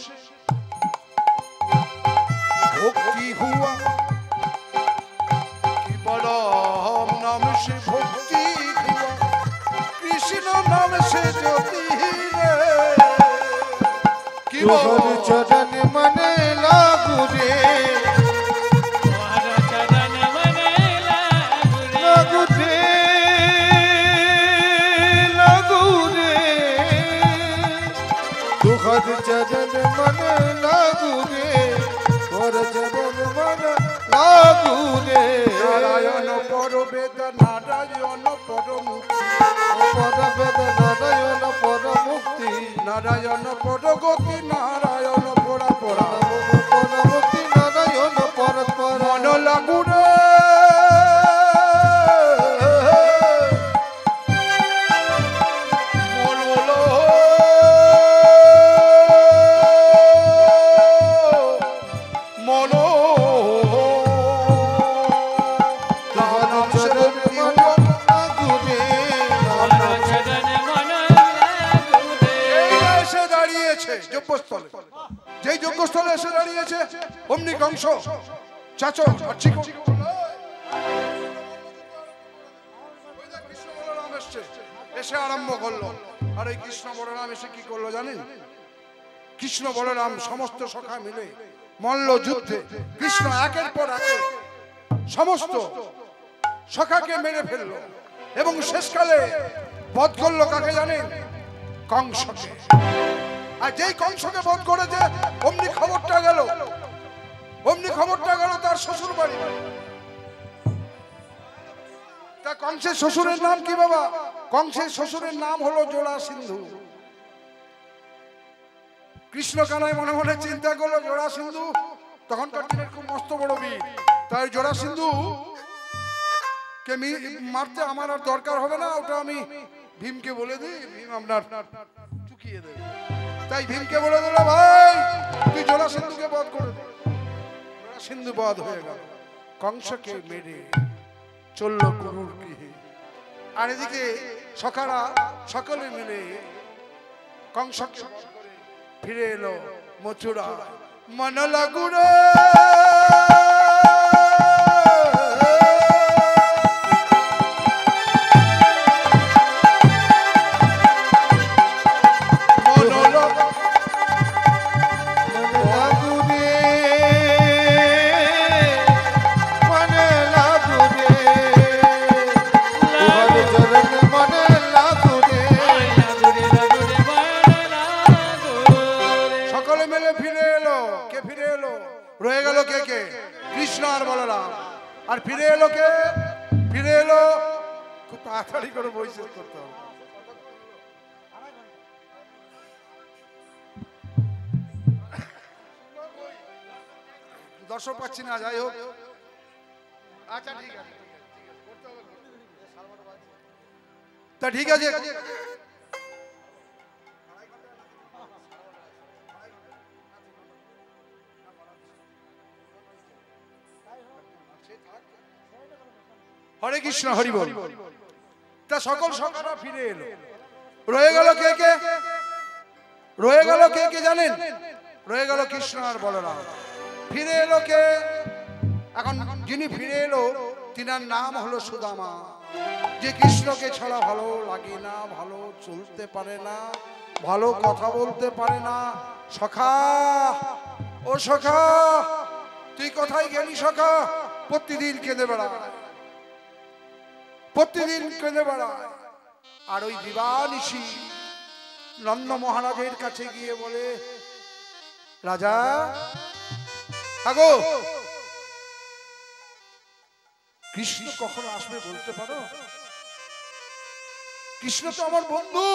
भक्ति हुआ कि बड़ा राम नाम से भक्ति हुआ, कृष्ण नाम से ज्योति रे कि तुहर चरण मन लागू रे, तोहर चरण मन लागू रे। लागू रे, लागू रे। तुहर चरण मन लागू रे, तुहर चरण मन लागू रे। नारायण पर वेद नारायण पर मुक्ति, पर वेद नारायण पर मुक्ति, नारायण पर गति नारायण परा परा पर मुक्ति नारायण पर पर। मन लागू रे बोल बोलो मनो तुहर चरण मन लागू रे, तोहर चरण मन लागू रे। এসে দাঁড়িয়েছে যজ্ঞস্থলে, যেই যজ্ঞস্থলে এসে দাঁড়িয়েছে অমনি কংস চাচো আর চিকো কৃষ্ণ বলরাম এসছে, এসে আরম্ভ করলো। আর এই কৃষ্ণ বলরাম এসে কি করলো জানেন? কৃষ্ণ বলরাম সমস্ত সখা মিলে মল্ল যুদ্ধে কৃষ্ণ একের পর এক সমস্ত সখাকে মেরে ফেললো এবং শেষকালে বধ করলো কাকে জানেন? কংসকে। আর যেই কংসকে বধ করেছে অমনি খবরটা গেল, অমনি খবরটা গেল তার শ্বশুর বাড়ি। তা কংসের শ্বশুরের নাম কি বাবা? কংসের শ্বশুরের নাম হলো জরাসন্ধু। কৃষ্ণ কানায় মনে মনে চিন্তা করলো জরাসন্ধু তখনকার দিনের খুব মস্ত বড় বীর, তাই জরাসন্ধু কে মারতে আমার আর দরকার হবে না, ওটা আমি ভীমকে বলে দিই, ভীম আপনার চুকিয়ে দেবে। তাই ভীমকে বলে দিল ভাই তুই জরাসন্ধুকে বধ করে দে। জরাসন্ধু বধ হয়ে গেল, কংসকে মেরে চলল কুরুর গৃহে। আর এদিকে সখারা সকলে মিলে কংসকে বধ করে ফিরে এলো মথুরা। মন লাগু রে আর ফিরে এলো কে? ফিরে এলো, খুব তাড়াতাড়ি করে বই শেষ করতে হবে। দর্শক পাচ্ছি না, যাই হোক। আচ্ছা ঠিক আছে, তা ঠিক আছে। হরে কৃষ্ণ, হরি বল। তা সকল সখারা ফিরে এলো। রয়ে গেল কে কে? রয়ে গেল কে কে জানেন? রয়ে গেল কৃষ্ণ আর বলরাম। ফিরে এলো কে? এখন যিনি ফিরে এলো তিনার নাম হলো সুদামা। যে কৃষ্ণকে ছাড়া ভালো লাগে না, ভালো চলতে পারে না, ভালো কথা বলতে পারে না। সখা, ও সখা, তুই কোথায় গেলি সখা? প্রতিদিন কেঁদে বেড়ায়, প্রতিদিন কেঁদে বেড়ায়। আর ওই দিবানিশি নন্দ মহারাজের কাছে গিয়ে বলে, রাজা আগো, কৃষ্ণ কখন আসবে বলতে পারো? কৃষ্ণ তো আমার বন্ধু,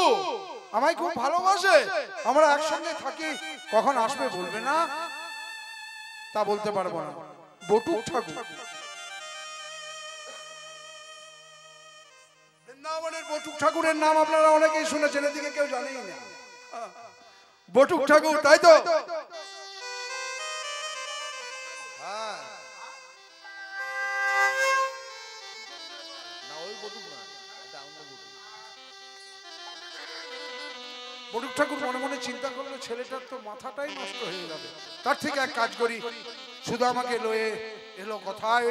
আমায় খুব ভালোবাসে, আমরা একসঙ্গে থাকি, কখন আসবে বলবে না? তা বলতে পারবো না। বটুক ঠাকুর, বৃন্দাবনের বটুক ঠাকুরের নাম আপনারা অনেকেই শুনেছেন, এদিকে কেউ জানেই না। বটুক ঠাকুর, তাই তো? বটুক ঠাকুর মনে মনে চিন্তা করলো, ছেলেটার তো মাথাটাই নষ্ট হয়ে যাবে, তার থেকে এক কাজ করি, শুধু আমাকে লয়ে এলো কোথায়?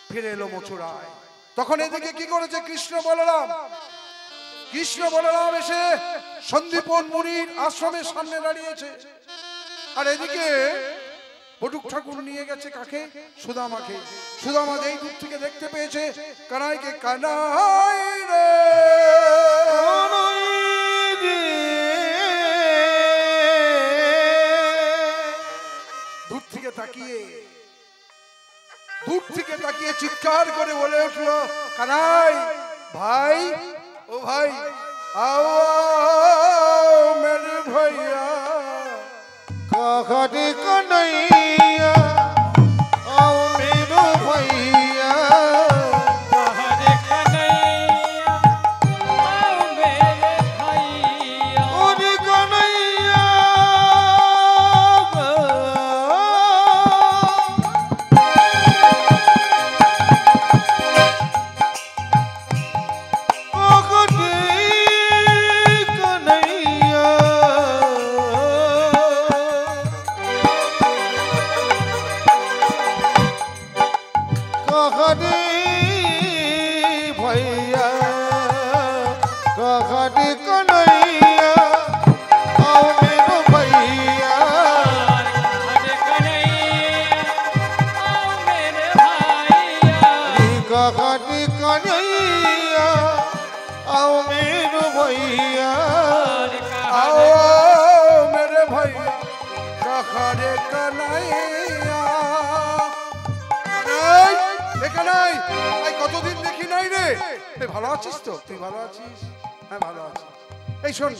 ফিরে এলো মথুরায়। তখন এদিকে কি করেছে কৃষ্ণ বলরাম? কৃষ্ণ বলরাম এসে সন্দীপন মুনির আশ্রমের সামনে দাঁড়িয়েছে। আর এদিকে বটুক ঠাকুর নিয়ে গেছে কাকে? সুদামাকে। সুদামা এই দূর থেকে দেখতে পেয়েছে কানাইকে। কানাই রে, দূর থেকে তাকিয়ে চিৎকার করে বলে উঠল, কানাই ভাই, ও ভাই, आओ मेरे भैया, कहरी कन्हैया, आओ मेरे भैया, हरे कन्हैया आओ मेरे भैया, ओरे कन्हैया কতদিন দেখি নাই রে। ভালো আছিস তো? তুই ভালো আছিস? হ্যাঁ ভালো আছি। এই শোন,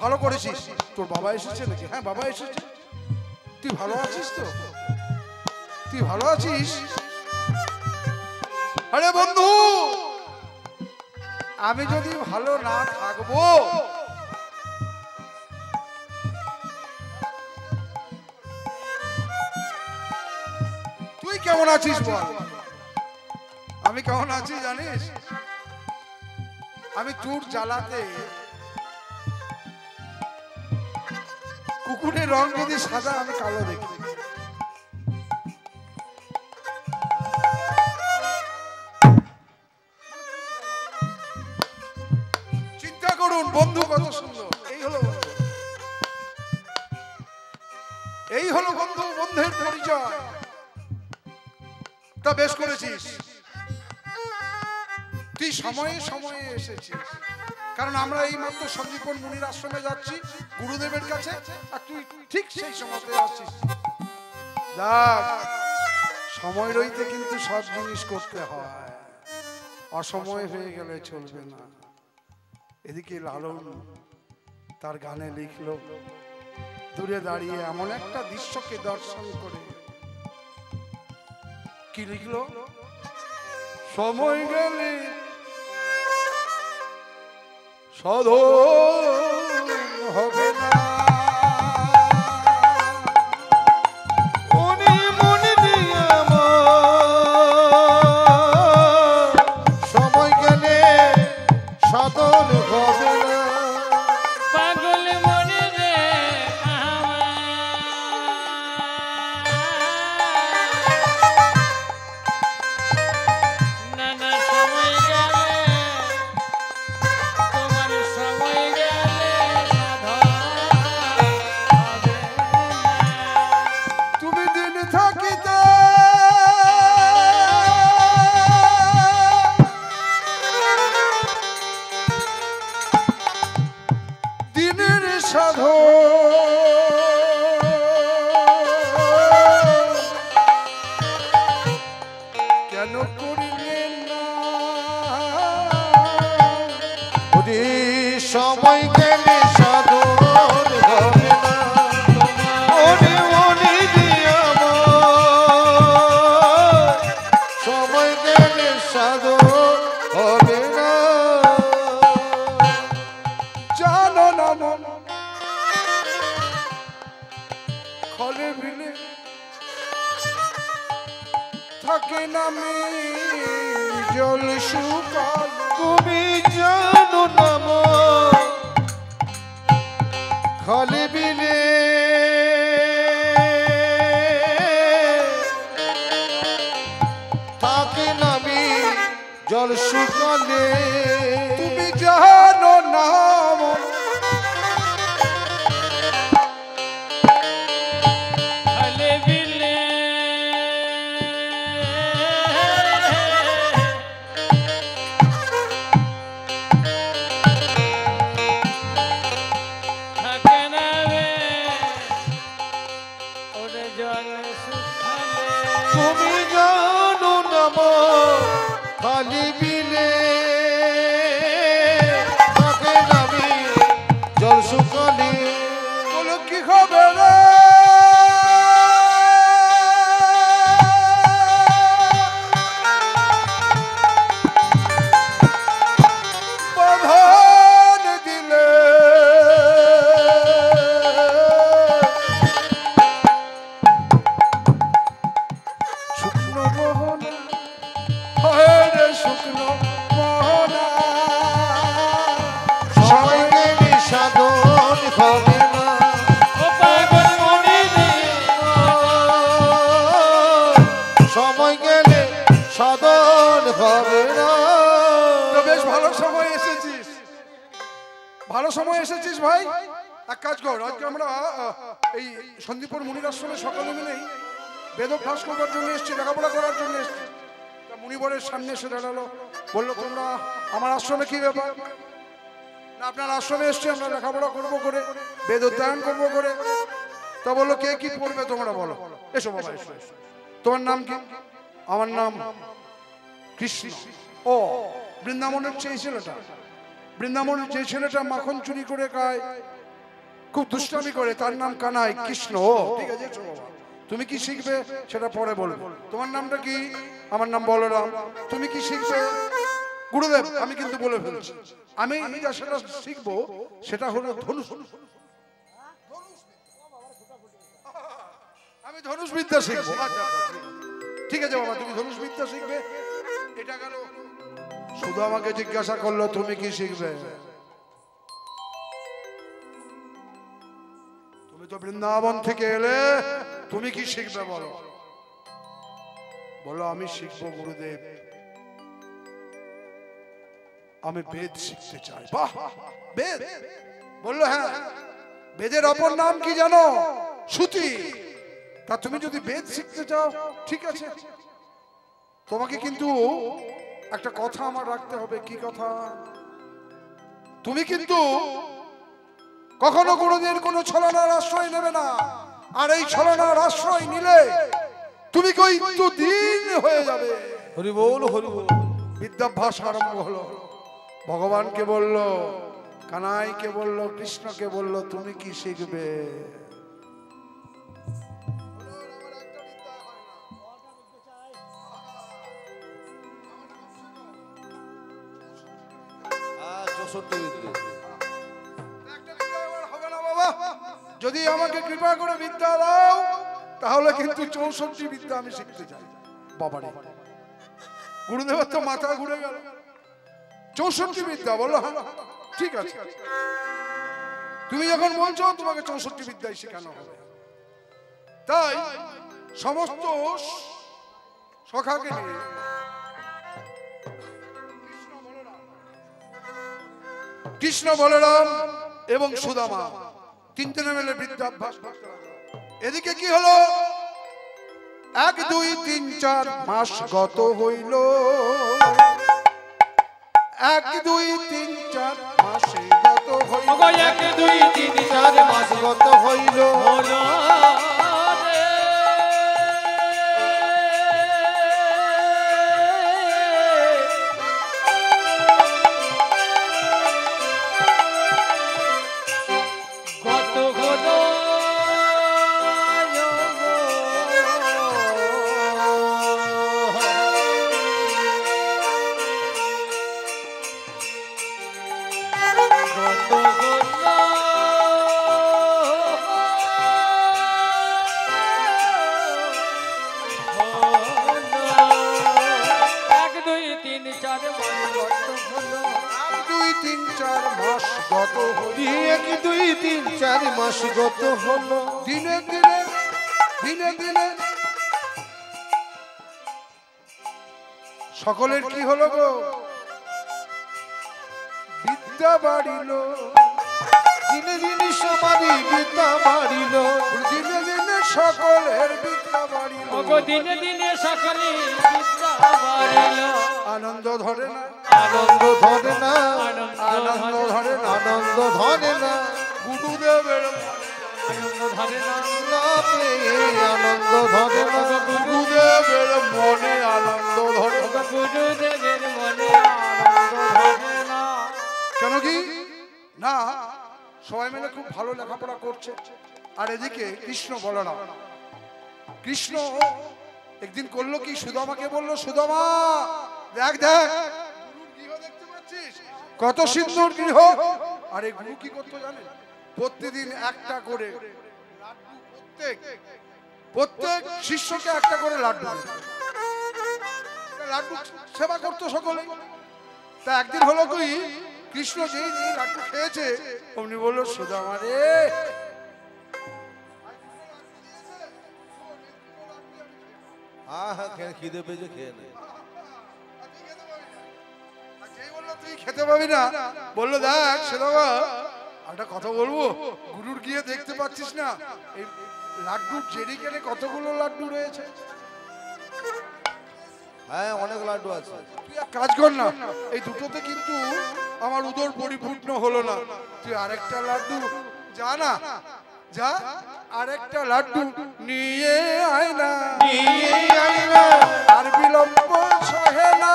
ভালো করেছিস, তোর বাবা এসেছে নাকি? হ্যাঁ বাবা এসেছে। তুই ভালো আছিস তো? তুই ভালো আছিস? আরে বন্ধু, আমি যদি ভালো না থাকবো, তুই কেমন আছিস বল? আমি কেমন আছি জানিস? আমি তোর জ্বালাতে কুকুরের রং যদি সাদা, আমি কালো দেখি। চিন্তা করুন বন্ধু কত সুন্দর। এই হলো বন্ধু, এই হলো বন্ধু, বন্ধুর পরিচয়। তা বেশ করেছিস, তুই সময়ে সময়ে এসেছিস, কারণ আমরা এই মাত্র সন্দীপন মুনির আশ্রমে যাচ্ছি গুরুদেবের কাছে, আর তুই ঠিক সেই সময়তে আসছিস। দেখ, সময় রইতে কিন্তু সব জিনিস করতে হয়, অসময় হয়ে গেলে চলবে না। এদিকে লালন তার গানে লিখলো, দূরে দাঁড়িয়ে এমন একটা দৃশ্যকে দর্শন করে কি লিখলো, সময় গেলে সাধন হবে না। উনি মনে দিয়ে আমার সময় গেলে সাধন হবে না। পাগল মনে রে নানা সময় গেলে তোমার সময় গেলে তুমি দিন থাকিতে দিনের সাধন কেন করিলেন না? ওরে সময় গেলে সাধন হবে না। ওরে মনে দিয়ে আমার সময় গেলে সাধন হবে না। জানো না মন খলে বিলে থাকে নামে জল শুকাল। তুমি জানো না মন খালি বিলে থাকে নামি জল শুকালে। তুমি জানো না মন খালে বিলে থাকে না রে ওরে জল শুকালে। তুমি জানো না মন খালি বিলে থাকে নামি জল শুকালে। বলো কি হবে রে? বাঁধন দিলে শুকনো মোহনা হয় রে শুকনো মোহনা। সময় গেলে সাধন হবে না। ও পাগল মনে রে সময় গেলে সাধন হবে না। তো বেশ ভালো সময় এসেছিস, ভালো সময় এসেছিস ভাই। এক কাজ কর, আজকে আমরা এই সন্দীপুর মুনির আশ্রমে সকালে মিলেই বেদভ্যাস করবার জন্য এসেছি, লেখাপড়া করার জন্য এসেছি। তা মুনিবরের সামনে এসে দাঁড়ালো, বললো তোমরা আমার আশ্রমে কি ব্যাপার? না আপনার আশ্রমে এসছি আমরা লেখাপড়া করবো করে, বেদ অধ্যয়ন করবো করে। তা বললো কে কি পড়বে তোমরা বলো। এসো বাবা এসো এসো। তোমার নাম কি? আমার নাম কৃষ্ণ। ও বৃন্দাবনের সেই ছেলেটা, বৃন্দাবনের যে ছেলেটা মাখন চুরি করে খায়, খুব দুষ্টামি করে, তার নাম কানাই। কৃষ্ণ। ও ঠিক আছে এসো বাবা। তুমি কি শিখবে সেটা পরে বলবে। তোমার নামটা কি? আমার নাম বলরাম। তুমি কি শিখবে? গুরুদেব আমি কিন্তু বলে ফেলছি, আমি যা সেটা শিখবো সেটা হলো ধনুষ। আমি ধনুষ বিদ্যা শিখবো। আচ্ছা আচ্ছা, ঠিক আছে বাবা তুমি ধনুষ বিদ্যা শিখবে। এটা গেল। শুধু আমাকে জিজ্ঞাসা করলো তুমি কি শিখবে। তুমি তো বৃন্দাবন থেকে এলে, তুমি কি শিখবে বলো। বলো আমি শিখবো গুরুদেব, আমি বেদ শিখতে চাই। বাহ বেদ? বললো হ্যাঁ। বেদের অপর নাম কি জানো? শ্রুতি। তা তুমি যদি বেদ শিখতে চাও ঠিক আছে, তোমাকে কিন্তু একটা কথা আমার রাখতে হবে। কি কথা? তুমি কিন্তু কখনো কোনোদিন কোনো ছলনার আশ্রয় নেবে না। আর এই ছলনার আশ্রয় নিলে তুমি কিন্তু দিন হয়ে যাবে। হরি বল হরি বল। বিদ্যাভ্যাস আরম্ভ হলো। ভগবানকে বলল, কানাইকে বলল, কৃষ্ণকে বলল তুমি কি শিখবে। বাবা যদি আমাকে কৃপা করে বিদ্যা দাও তাহলে কিন্তু 64 বিদ্যা আমি শিখতে চাই। বাবারে গুরুদেবের তো মাথা ঘুরে গেল। 64 বিদ্যা বলো? হ্যাঁ ঠিক আছে, তুমি যখন বলছো তোমাকে 64 বিদ্যাই শেখানো হবে। তাই সমস্ত সখাকে নিয়ে কৃষ্ণ বলরাম এবং সুদামা তিনজনে মিলে বিদ্যাভ্যাস করতে লাগলো। এদিকে কি হলো? 1 2 3 4 মাস গত হইল। 1 2 3 4 মাসে গত হইল। 1 2 3 4 মাস গত হইল। হলো মাস গত হলো। দিনে দিনে দিনে দিনে সকলের কি হলো গো? বিদ্যা বাড়িল। দিনে দিনে সবারই বিদ্যা বাড়িল। দিনে দিনে সকলের বিদ্যা বাড়িল। দিনে দিনে সকলের বিদ্যা বাড়িল। আনন্দ ধরে না, আনন্দ ধরে না, আনন্দ ধরে না, আনন্দ ধরে না। গুরুদেবের আনন্দ ধরে না, আনন্দ ধরে না। গুরুদেবের মনে আনন্দ ধরে না। গুরুদেবের মনে আনন্দ ধরে না। কেন কি না? সবাই মিলে খুব ভালো লেখাপড়া করছে, আর এদিকে কৃষ্ণ বলরাম। কৃষ্ণ একদিন করলো কি, সুদামাকে বললো, সুদামা দেখ দেখ গৃহ দেখতে পাচ্ছিস? কত সুন্দর গৃহ। আরে গুরু কি করতো জানেন? প্রতিদিন একটা করে লাড্ডু, প্রত্যেক শিষ্যকে একটা করে লাড্ডু লাড্ডু সেবা করতো সকলে। তা একদিন হলো কি, কৃষ্ণ যেই লাড্ডু খেয়েছে অমনি বললো, সুদামা রে খিদে পেয়েছে, খেয়ে নে। তুই খেতে পাবি না, বললো দেখ সুদামা একটা কথা বলবো, গুরুর গিয়ে দেখতে পাচ্ছিস না এই লাড্ডুর জেরিকেনে কতগুলো লাড্ডু রয়েছে? হ্যাঁ অনেক লাড্ডু আছে। তুই এক কাজ কর না, এই দুটোতে কিন্তু আমার উদর পরিপূর্ণ হলো না, তুই আরেকটা লাড্ডু যা না, যা আরেকটা লাড্ডু নিয়ে আয় না, নিয়ে আয় না। আর বিলম্ব সহে না,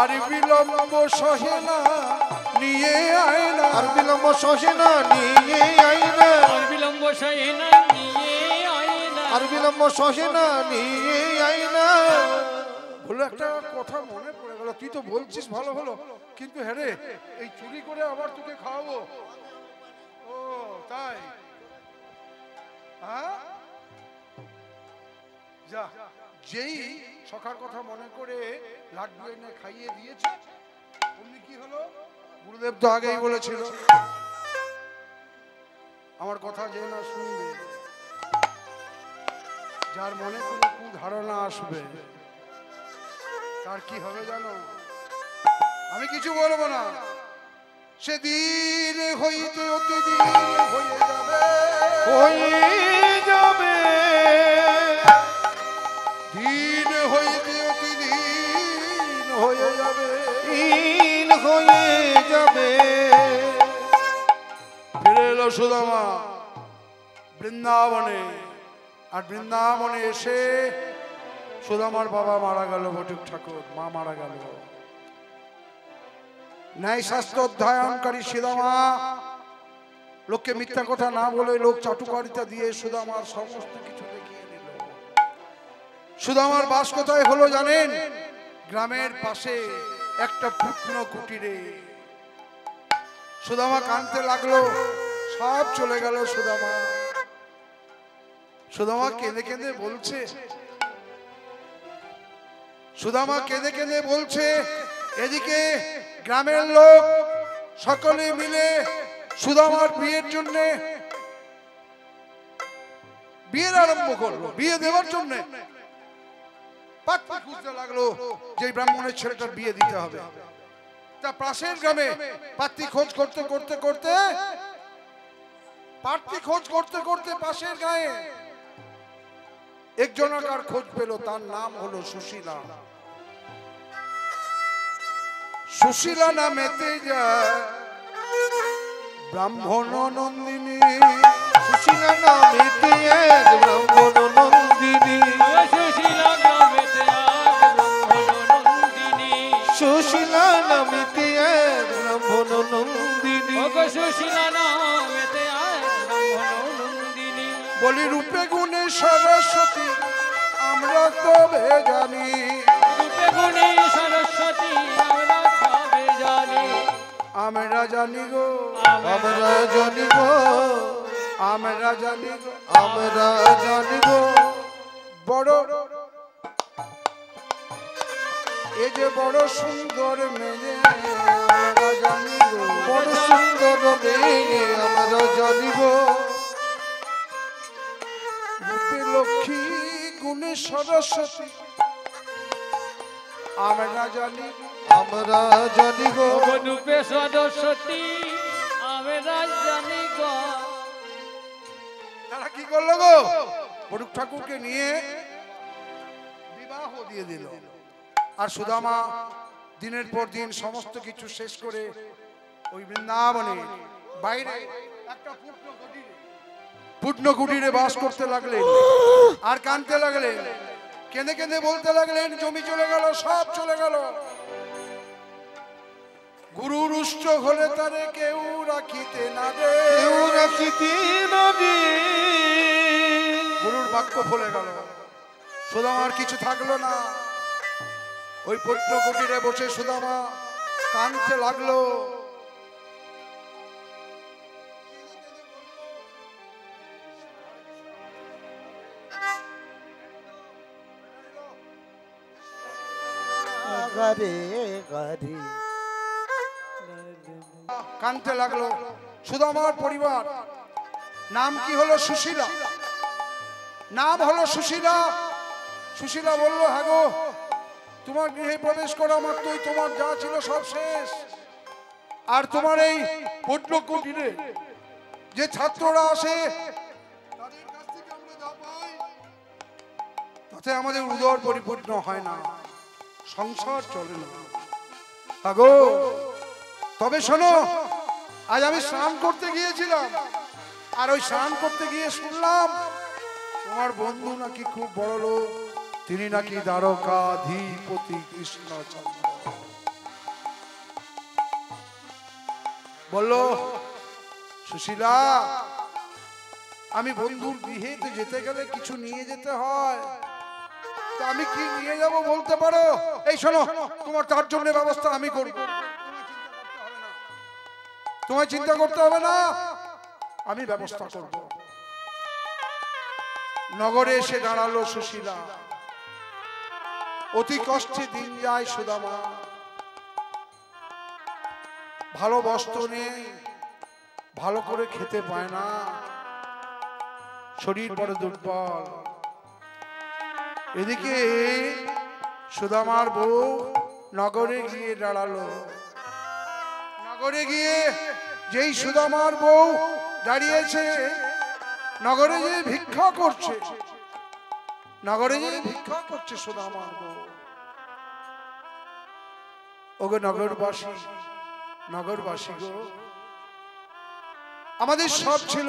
আর বিলম্ব সহে না, নিয়ে আয় না, আর বিলম্ব সহে না, নিয়ে আয় না। আর বিলম্ব সহে না, নিয়ে আয় না। আর বিলম্ব সহে না, নিয়ে আয় না। বললো একটা কথা মনে পড়ে গেল, তুই তো বলছিস ভালো হলো, কিন্তু হ্যাঁ রে এই চুরি করে আবার তোকে খাওয়াবো? ও তাই? হ্যাঁ যা, যেই সখার কথা মনে করে লাড্ডু এনে খাইয়ে দিয়েছে অমনি কি হলো? গুরুদেব তো আগেই বলেছিল আমার কথা যে না শুনবে, যার মনে কোনো কুধারণা আসবে তার কি হবে জানো? আমি কিছু বলবো না, সেদিন হইতে অতিদিন হয়ে যাবে, হয়ে যাবে। দিন হইতে অতিদিন হয়ে যাবে, দিন হয়ে যাবে। ফিরে এলো সুদামা বৃন্দাবনে, আর বৃন্দাবনে এসে সুদামার বাবা মারা গেল, বটুক ঠাকুর মা মারা গেল। ন্যায় শাস্ত্র অধ্যয়নকারী সুদামা লোককে মিথ্যা কথা না বলে লোক চাটুকারিতা দিয়ে সুদামার সমস্ত কিছু দেখিয়ে নিল। সুদামার বাস কোথায় হলো জানেন? গ্রামের পাশে একটা পুত্ন কুটিরে। সুদামা কাঁদতে লাগলো, সব চলে গেল। সুদামা সুদামা কেঁদে কেঁদে বলছে, সুদামা কেঁদে কেঁদে বলছে, এদিকে গ্রামের লোক সকলে মিলে সুদামার বিয়ের জন্য বিয়ের আরম্ভ করলো, বিয়ে দেওয়ার জন্য পাত্রী খুঁজতে লাগলো, যে ব্রাহ্মণের ছেলেটার বিয়ে দিতে হবে। তা পাশের গ্রামে পাত্রী খোঁজ করতে করতে করতে পাত্রী খোঁজ করতে করতে পাশের গায়ে একজনকার খোঁজ পেল, তার নাম হলো সুশীলা। সুশীলা নামেতে যায় ব্রাহ্মণ নন্দিনী, সুশীলা নামেতে এক ব্রাহ্মণ নন্দিনী, সুশীলা নামেতে এক ব্রাহ্মণ নন্দিনী, সুশীলা নামেতে এক ব্রাহ্মণ নন্দিনী, ওগো সুশীলা নামেতে এক ব্রাহ্মণ নন্দিনী। বলি রূপে গুণে সরস্বতী আমরা তবে জানি, রূপে গুণে সরস্বতী আমরা সবে জানি, আমরা জানি গো, আমরা জানিব, আমরা জানি গো, আমরা জানিব, বড় এ যে বড় সুন্দর মেয়ে আমরা জানি গো, বড় সুন্দর মেয়ে আমরা জানিব, রূপে লক্ষ্মী গুণে সরস্বতী আমরা জানি গো, আমরা জানিব, ওগো রূপে সরস্বতী আমরা জানি গো। তারা কি করলো গো, বরুক ঠাকুরকে নিয়ে বিবাহ দিয়ে দিল। আর সুদামা দিনের পর দিন সমস্ত কিছু শেষ করে ওই বৃন্দাবনে বাইরে একটা পূর্ণ কুটিরে বাস করতে লাগলেন। আর কাঁদতে লাগলেন, কেঁদে কেঁদে বলতে লাগলেন, জমি চলে গেল, সব চলে গেল। গুরু রুষ্ট হলে তারে কেউ রাখিতে না দে, কেউ রাখিতে না দে, গুরুর বাক্য ফলে গেল। সুদামার কিছু থাকলো না। ওই পূর্ণ কুটিরে বসে সুদামা কাঁদতে লাগলো। গারে গারে কাঁদতে লাগলো। সুদামার পরিবার নাম কি হলো? সুশীলা। নাম হলো সুশীলা। সুশীলা বলল, হ্যাঁ গো, তোমার গৃহে প্রবেশ করা মাত্রই তোমার যা ছিল সব শেষ। আর তোমার এই পূর্ণ কুটিরে যে ছাত্ররা আসে তাদের কাছ থেকে আমরা যা পাই তাতে আমাদের উদর পরিপূর্ণ হয় না, সংসার চলে না। হ্যাঁ গো, তবে শোনো, আজ আমি স্নান করতে গিয়েছিলাম, আর ওই স্নান করতে গিয়ে শুনলাম তোমার বন্ধু নাকি খুব বড় লোক, তিনি নাকি দ্বারকাধীপতি কৃষ্ণচন্দ্র। বলল, সুশীলা, আমি বন্ধুর গৃহেতে যেতে গেলে কিছু নিয়ে যেতে হয়, তা আমি কি নিয়ে যাব বলতে পারো? এই শোনো, তোমার তার জন্য ব্যবস্থা আমি করব, তোমায় চিন্তা করতে হবে না, আমি ব্যবস্থা করব। নগরে এসে দাঁড়ালো সুশীলা। অতি কষ্টে দিন যায় সুদামা, ভালো বস্ত্র নেই, ভালো করে খেতে পায় না, শরীর বড় দুর্বল। এদিকে সুদামার বউ নগরে গিয়ে দাঁড়ালো। নগরে গিয়ে যেই সুদামার বউ দাঁড়িয়েছে, নগরে যে ভিক্ষা করছে, নগরে যে ভিক্ষা করছে সুদামার বউ। ওগো নগরবাসী, নগরবাসী গো, আমাদের সব ছিল,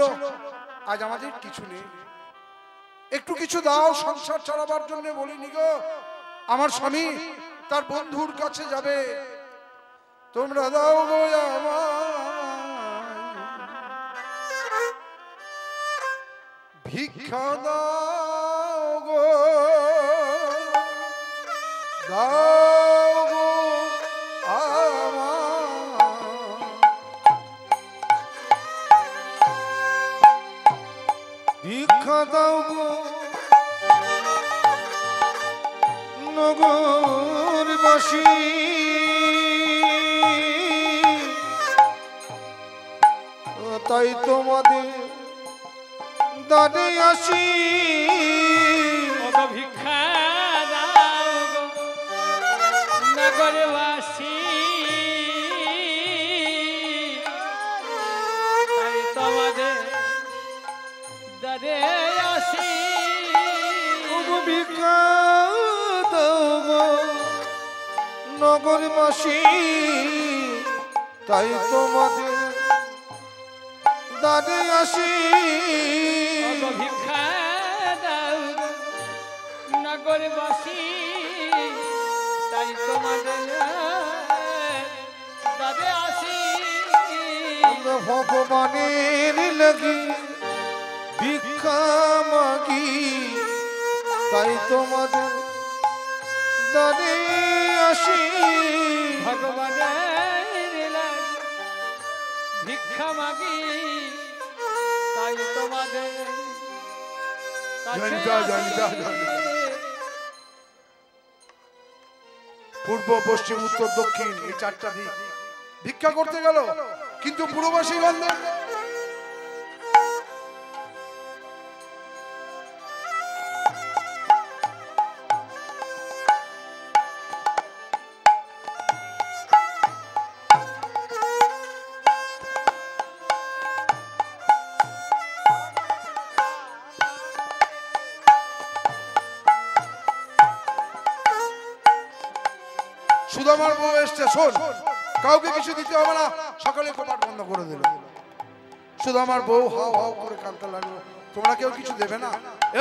আজ আমাদের কিছু নেই, একটু কিছু দাও সংসার চালাবার জন্য। বলিনি গো, আমার স্বামী তার বন্ধুর কাছে যাবে, তোমরা দাও গো ভিক্ষা দাও গো, দাও গো দাও গো নগরবাসী তাই তোমাদের দাদে আসি ওগো ভিক্ষা দাও গো নগরবাসী তাই তোমাদের দাদে আসি ওগো ভিক্ষা দাও গো নগরবাসী তাই তোমাদের দাদে আসি ওগো ভিক্ষা দাও গো নগরবাসী তাই তোমাদের দাদে আসি আমরা ভগবানের লাগি ভিক্ষা মাগি তাই তোমাদের দাদে আসি ভগবানের লাগে ভিক্ষা মাগি তাই তোমাদের কাছে জানিতা, জানিতা, আসি। জানিতা। পূর্ব পশ্চিম উত্তর দক্ষিণ এই চারটা দিক ভিক্ষা করতে গেল, কিন্তু পূর্ববাসী গন্ধে সুদামার বউ এসছে, শোন কাউকে কিছু দিতে হবে না, সকালে কপাট বন্ধ করে দিল। সুদামার বউ হাও হাও করে কাঁদতে লাগলো, তোমরা কেউ কিছু দেবে না?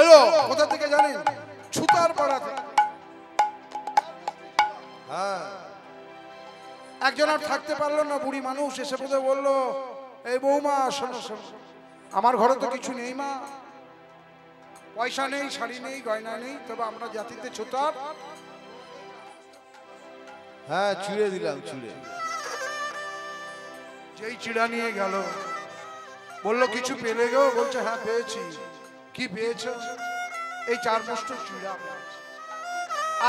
এলো কোথা থেকে জানেন? ছুতার পাড়া থেকে। হ্যাঁ, একজন আর থাকতে পারলো না, বুড়ি মানুষ এসে পড়ে বললো, এই বৌমা শোনো শোনো, আমার ঘরে তো কিছু নেই মা, পয়সা নেই, শাড়ি নেই, গয়না নেই, তবে আমরা জাতিতে ছুতার। হ্যাঁ ছুঁড়ে দিলাম ছুঁড়ে। যেই চিড়া নিয়ে গেল, বললো কিছু পেলে গো? বলছে হ্যাঁ পেয়েছি। কি পেয়েছো? এই 4 মুষ্ট চিড়া।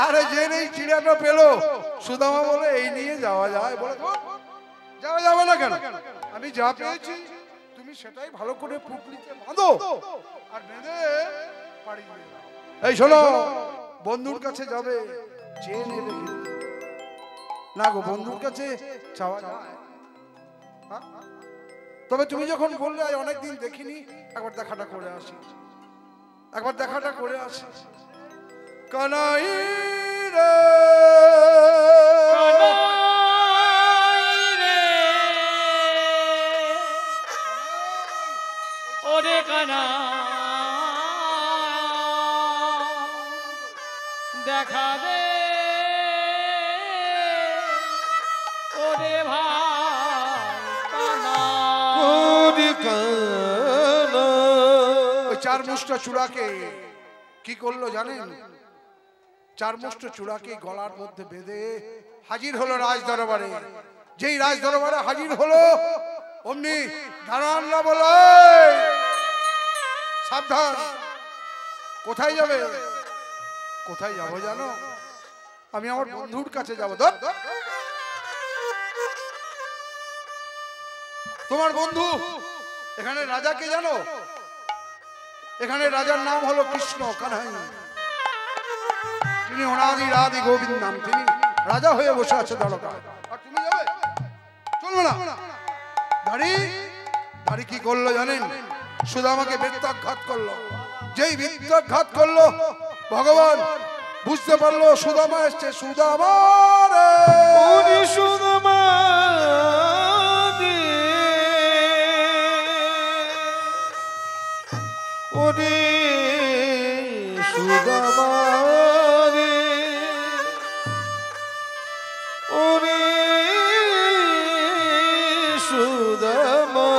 আরে যে এই চিড়াটা পেলো, সুদামা বলে এই নিয়ে যাওয়া যায়? বলে যাওয়া যাবে না কেন? আমি যা পেয়েছি তুমি সেটাই ভালো করে পুটলিতে বাঁধো আর বেঁধে পাড়ি দিয়ে দাও। এই শোনো, বন্ধুর কাছে যাবে, চেয়ে নেবে কিন্তু। না গো, বন্ধুর কাছে চাওয়া যায়? তবে তুমি যখন বললে অনেকদিন দেখিনি, একবার দেখাটা করে আসি, একবার দেখাটা করে আসি। কানাই রে কানাই রে, ওরে কানা দেখা দে ওরে ভাই কানা। ওই 4 মুষ্ট চূড়াকে কি করলো জানেন? 4 মুষ্ট চূড়াকে গলার মধ্যে বেঁধে হাজির হলো রাজ দরবারে। যেই রাজ দরবারে হাজির হলো, অমনি দাঁড়ানরা বলে, সাবধান, কোথায় যাবে? কোথায় যাবো জানো? আমি আমার বন্ধুর কাছে যাবো। ধর ধর। তোমার বন্ধু এখানে রাজাকে জানো? এখানে রাজার নাম হলো কৃষ্ণ কানাই। তিনি অনাদি রাধি গোবিন্দ নাম, তিনি রাজা হয়ে বসে আছে দরকার। আর তুমি যাবে? চলবে না। দাড়ি দাড়ি কি করলো জানেন? সুদামাকে বৃত্তাঘাত করলো। যেই বৃত্তাঘাত করলো, ভগবান বুঝতে পারলো সুদামা এসছে। সুদামা রে, সুদামা ওরে সুদামা রে, ওরে সুদামা।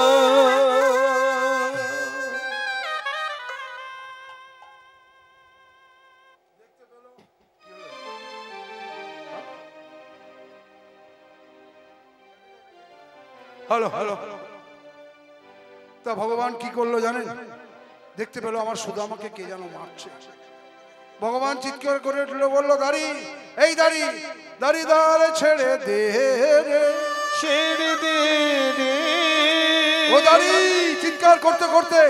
Hello hello. তা ভগবান কি করলো জানেন? দেখতে পেল আমার সুদামাকে কে যেন মারছে। ভগবান চিৎকার করে উঠলো, বললো দাড়ি, এই দাড়ি, দাড়ি দাঁড়ে ছেড়ে দে রে, ছেড়ে দে রে। ও দাড়ি চিৎকার করতে করতে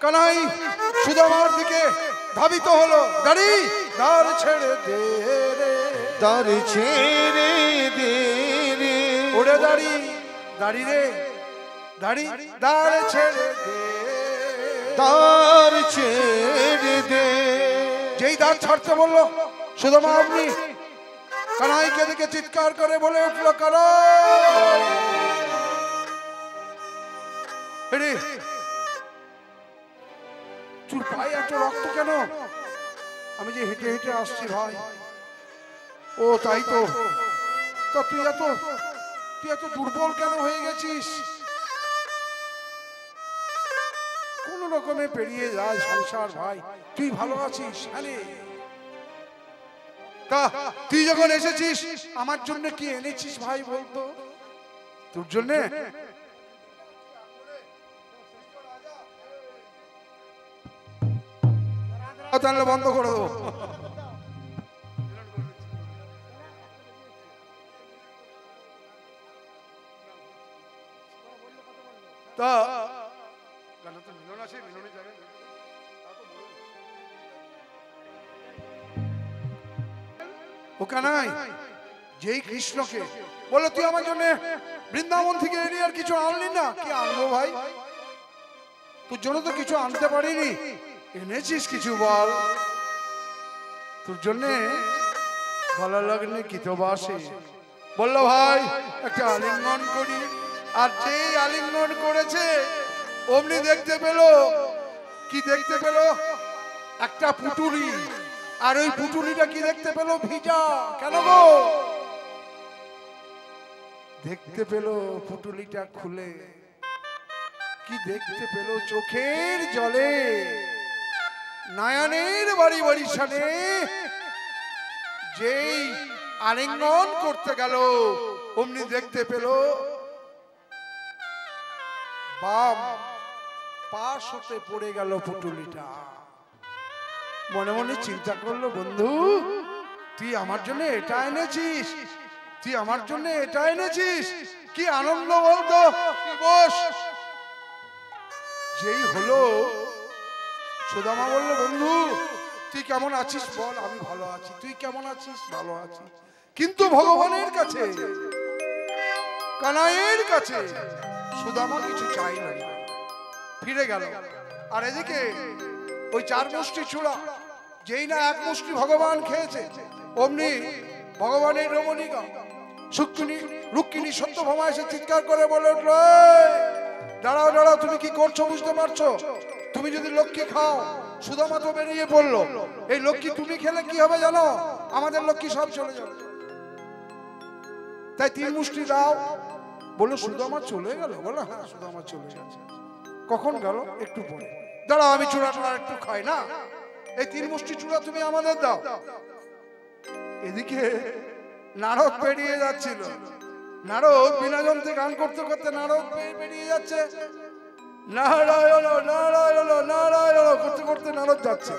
কানাই সুদামার দিকে ধাবিত হলো। দাড়ি দাঁড় ছেড়ে দে রে, দাড়ি ছেড়ে দে রে। ওরে দাড়ি, দাড়ি রে, দাড়ি দাঁড় ছেড়ে দে, দাড়ি ছেড়ে দে। যেই দাঁড় ছাড়তে বললো সুদামা আপনি কানাইকে দিকে চিৎকার করে বলে উঠলো, কানাই রে, তোর পায়ে এত রক্ত কেন? আমি যে হেঁটে হেঁটে আসছি ভাই। ও তাই তো, তা তুই এত দুর্বল কেন হয়ে গেছিস? কোন রকমে পেরিয়ে যায় সংসার ভাই, তুই ভালো আছিস? হ্যাঁ, তা তুই যখন এসেছিস আমার জন্য কি এনেছিস ভাই বলতো? তোর জন্য তাহলে বন্ধ করে দেবো। তা ও কানাই যেই কৃষ্ণকে বলো তুই আমার জন্য বৃন্দাবন থেকে এলি আর কিছু আনলি না, কি আনবো ভাই? তোর জন্য তো কিছু আনতে পারিনি, এনেছিস কিছু বল। তোর জন্য গলা লগ্নে কিতবাসে বললো ভাই একটা আলিঙ্গন করি। আর যেই আলিঙ্গন করেছে অমনি দেখতে পেল, কি দেখতে পেল? একটা পুটুলি। আর ওই পুটুলিটা কি দেখতে পেল? ভিজা। কেন গো? দেখতে পেল পুটুলিটা খুলে, কি দেখতে পেল? চোখের জলে নয়নের বাড়ি বাড়ি সানে যেই আলিঙ্গন করতে গেল অমনি দেখতে পেল বাম পাশ হতে পড়ে গেল পুটুলিটা। মনে মনে চিন্তা করলো, বন্ধু তুই আমার জন্য এটা এনেছিস, তুই আমার জন্য এটা এনেছিস, কি আনন্দ বলতো। বস। যেই হলো সুদামা বললো, বন্ধু তুই কেমন আছিস বল? আমি ভালো আছি। তুই কেমন আছিস? ভালো আছি। কিন্তু ভগবানের কাছে, কানাইয়ের কাছে সুদামা কিছু চাই না, ফিরে গেল। আর এদিকে ওই 4 মুষ্টি চূড়া যেই না 1 মুষ্টি ভগবান খেয়েছে অমনি ভগবানের রমণীকা রুক্মিণী সত্যভামা এসে চিৎকার করে বলে উঠল, দাঁড়াও দাঁড়াও, তুমি কি করছো বুঝতে পারছো? তুমি যদি লক্ষ্মী খাও, সুদামা তো বেরিয়ে পড়লো, এই লক্ষ্মী তুমি খেলে কি হবে জানো? আমাদের লক্ষ্মী সব চলে যাবে। তাই 3 মুষ্টি দাও। বললো সুদামা চলে গেল? বলো হ্যাঁ সুদামা চলে গেছে। কখন গেল? একটু পরে। দাঁড়াও আমি চূড়াটা একটু খাই না, এই 3 মুষ্টি চূড়া তুমি আমাদের দাও। এদিকে নারদ পেরিয়ে যাচ্ছিল। নারদ বিনা যন্ত্রে গান করতে করতে নারদ পেরিয়ে যাচ্ছে, নারায়ণ নারায়ণ নারায়ণ করতে করতে নারদ যাচ্ছে।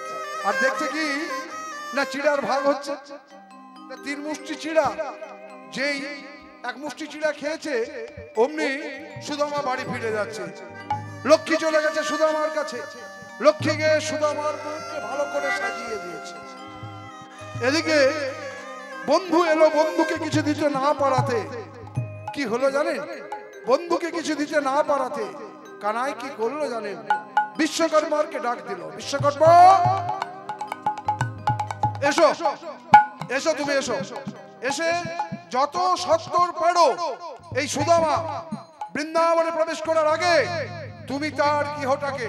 আর দেখছে কি না চিড়ার ভাগ হচ্ছে। 3 মুষ্টি চিড়া, যেই 1 মুষ্টি চিড়া খেয়েছে অমনি সুদামা বাড়ি ফিরে যাচ্ছে। লক্ষ্মী চলে গেছে সুদামার কাছে। লক্ষ্মী গিয়ে সুদামার মুখকে ভালো করে সাজিয়ে দিয়েছে। এদিকে বন্ধু এলো, বন্ধুকে কিছু দিতে না পারাতে কি হলো জানেন? বন্ধুকে কিছু দিতে না পারাতে কানাই কি করলো জানেন? বিশ্বকর্মাকে ডাক দিল, বিশ্বকর্মা এসো, এসো তুমি এসো। এসে যত সত্তর পারো এই সুদামা বৃন্দাবনে প্রবেশ করার আগে তুমি তার গৃহটাকে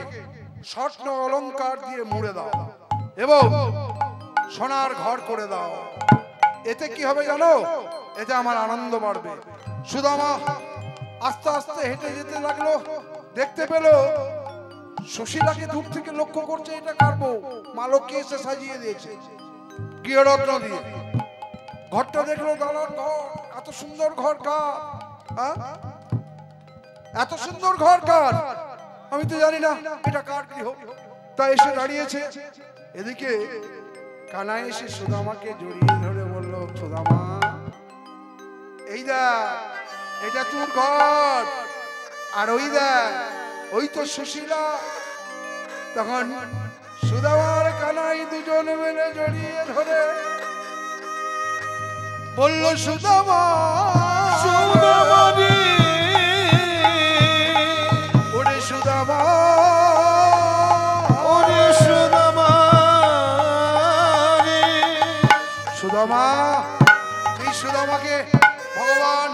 স্বর্ণ অলংকার দিয়ে মুড়ে দাও এবং সোনার ঘর করে দাও। এতে কি হবে জানো? এতে আমার আনন্দ বাড়বে। সুদামা আস্তে আস্তে হেঁটে যেতে লাগলো। দেখতে পেল সুশীলাকে দূর থেকে লক্ষ্য করছে, এটা কার বউ? মা লক্ষ্মী এসে সাজিয়ে দিয়েছে গৃহরত্ন দিয়ে। ঘরটা দেখলো, দালান ঘর। এত সুন্দর ঘর কার? এত সুন্দর ঘর কার? আমি তো জানি না এটা কার গৃহ, তাই এসে দাঁড়িয়েছে। এদিকে কানাই এসে সুদামাকে জড়িয়ে ধরে বলল, সুদামা এই দেখ এটা তোর ঘর, আর ওই দেখ ওই তো সুশীলা। তখন সুদামার কানাই দুজন মিলে জড়িয়ে ধরে বলল, সুদামা সুদামানি ওরে সুদামা, ওরে সুদামা রে। সুদামা এই সুদামাকে ভগবান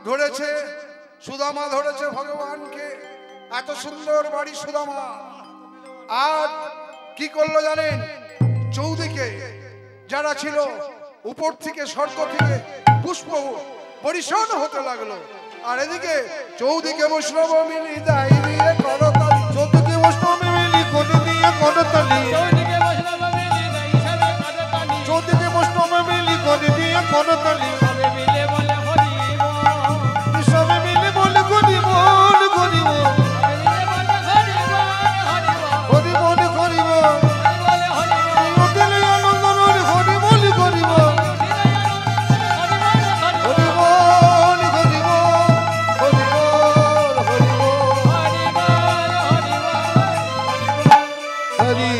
ধরেছে, সুদামা ধরেছে ভগবানকে। এত সুন্দর বাড়ি সুদামা। আর কি করলো জানেন? চৌদিকে যারা ছিল উপর থেকে স্বর্গ থেকে পুষ্প বরিশন হতে লাগলো। আর এদিকে চৌদিকে বৈষ্ণব মিলি দাই দিয়ে করতালি, চৌদিকে বৈষ্ণব মিলি কোটি দিয়ে করতালি, চৌদিকে বৈষ্ণব মিলি নাই সবে করতালি, চৌদিকে বৈষ্ণব মিলি কোটি দিয়ে করতালি, সবে মিলে বলে হরি বল, সবে মিলে বলে করি বল করি বল, সবে মিলে বলে হরি বল, হরি বল, করি বল করি বল, হরি বলে হরি বল, উঠিলে আনন্দ রে হরি বল করি বল, হরি বল, হরি বল, হরি বল হরি বল হরি বল হরি বল, হরি বল, হরি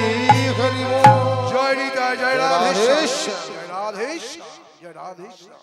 হরি বল। জয় নিতাই, জয় রাধেশ্বর, জয় রাধেশ্বর, জয় রাধেশ্বর।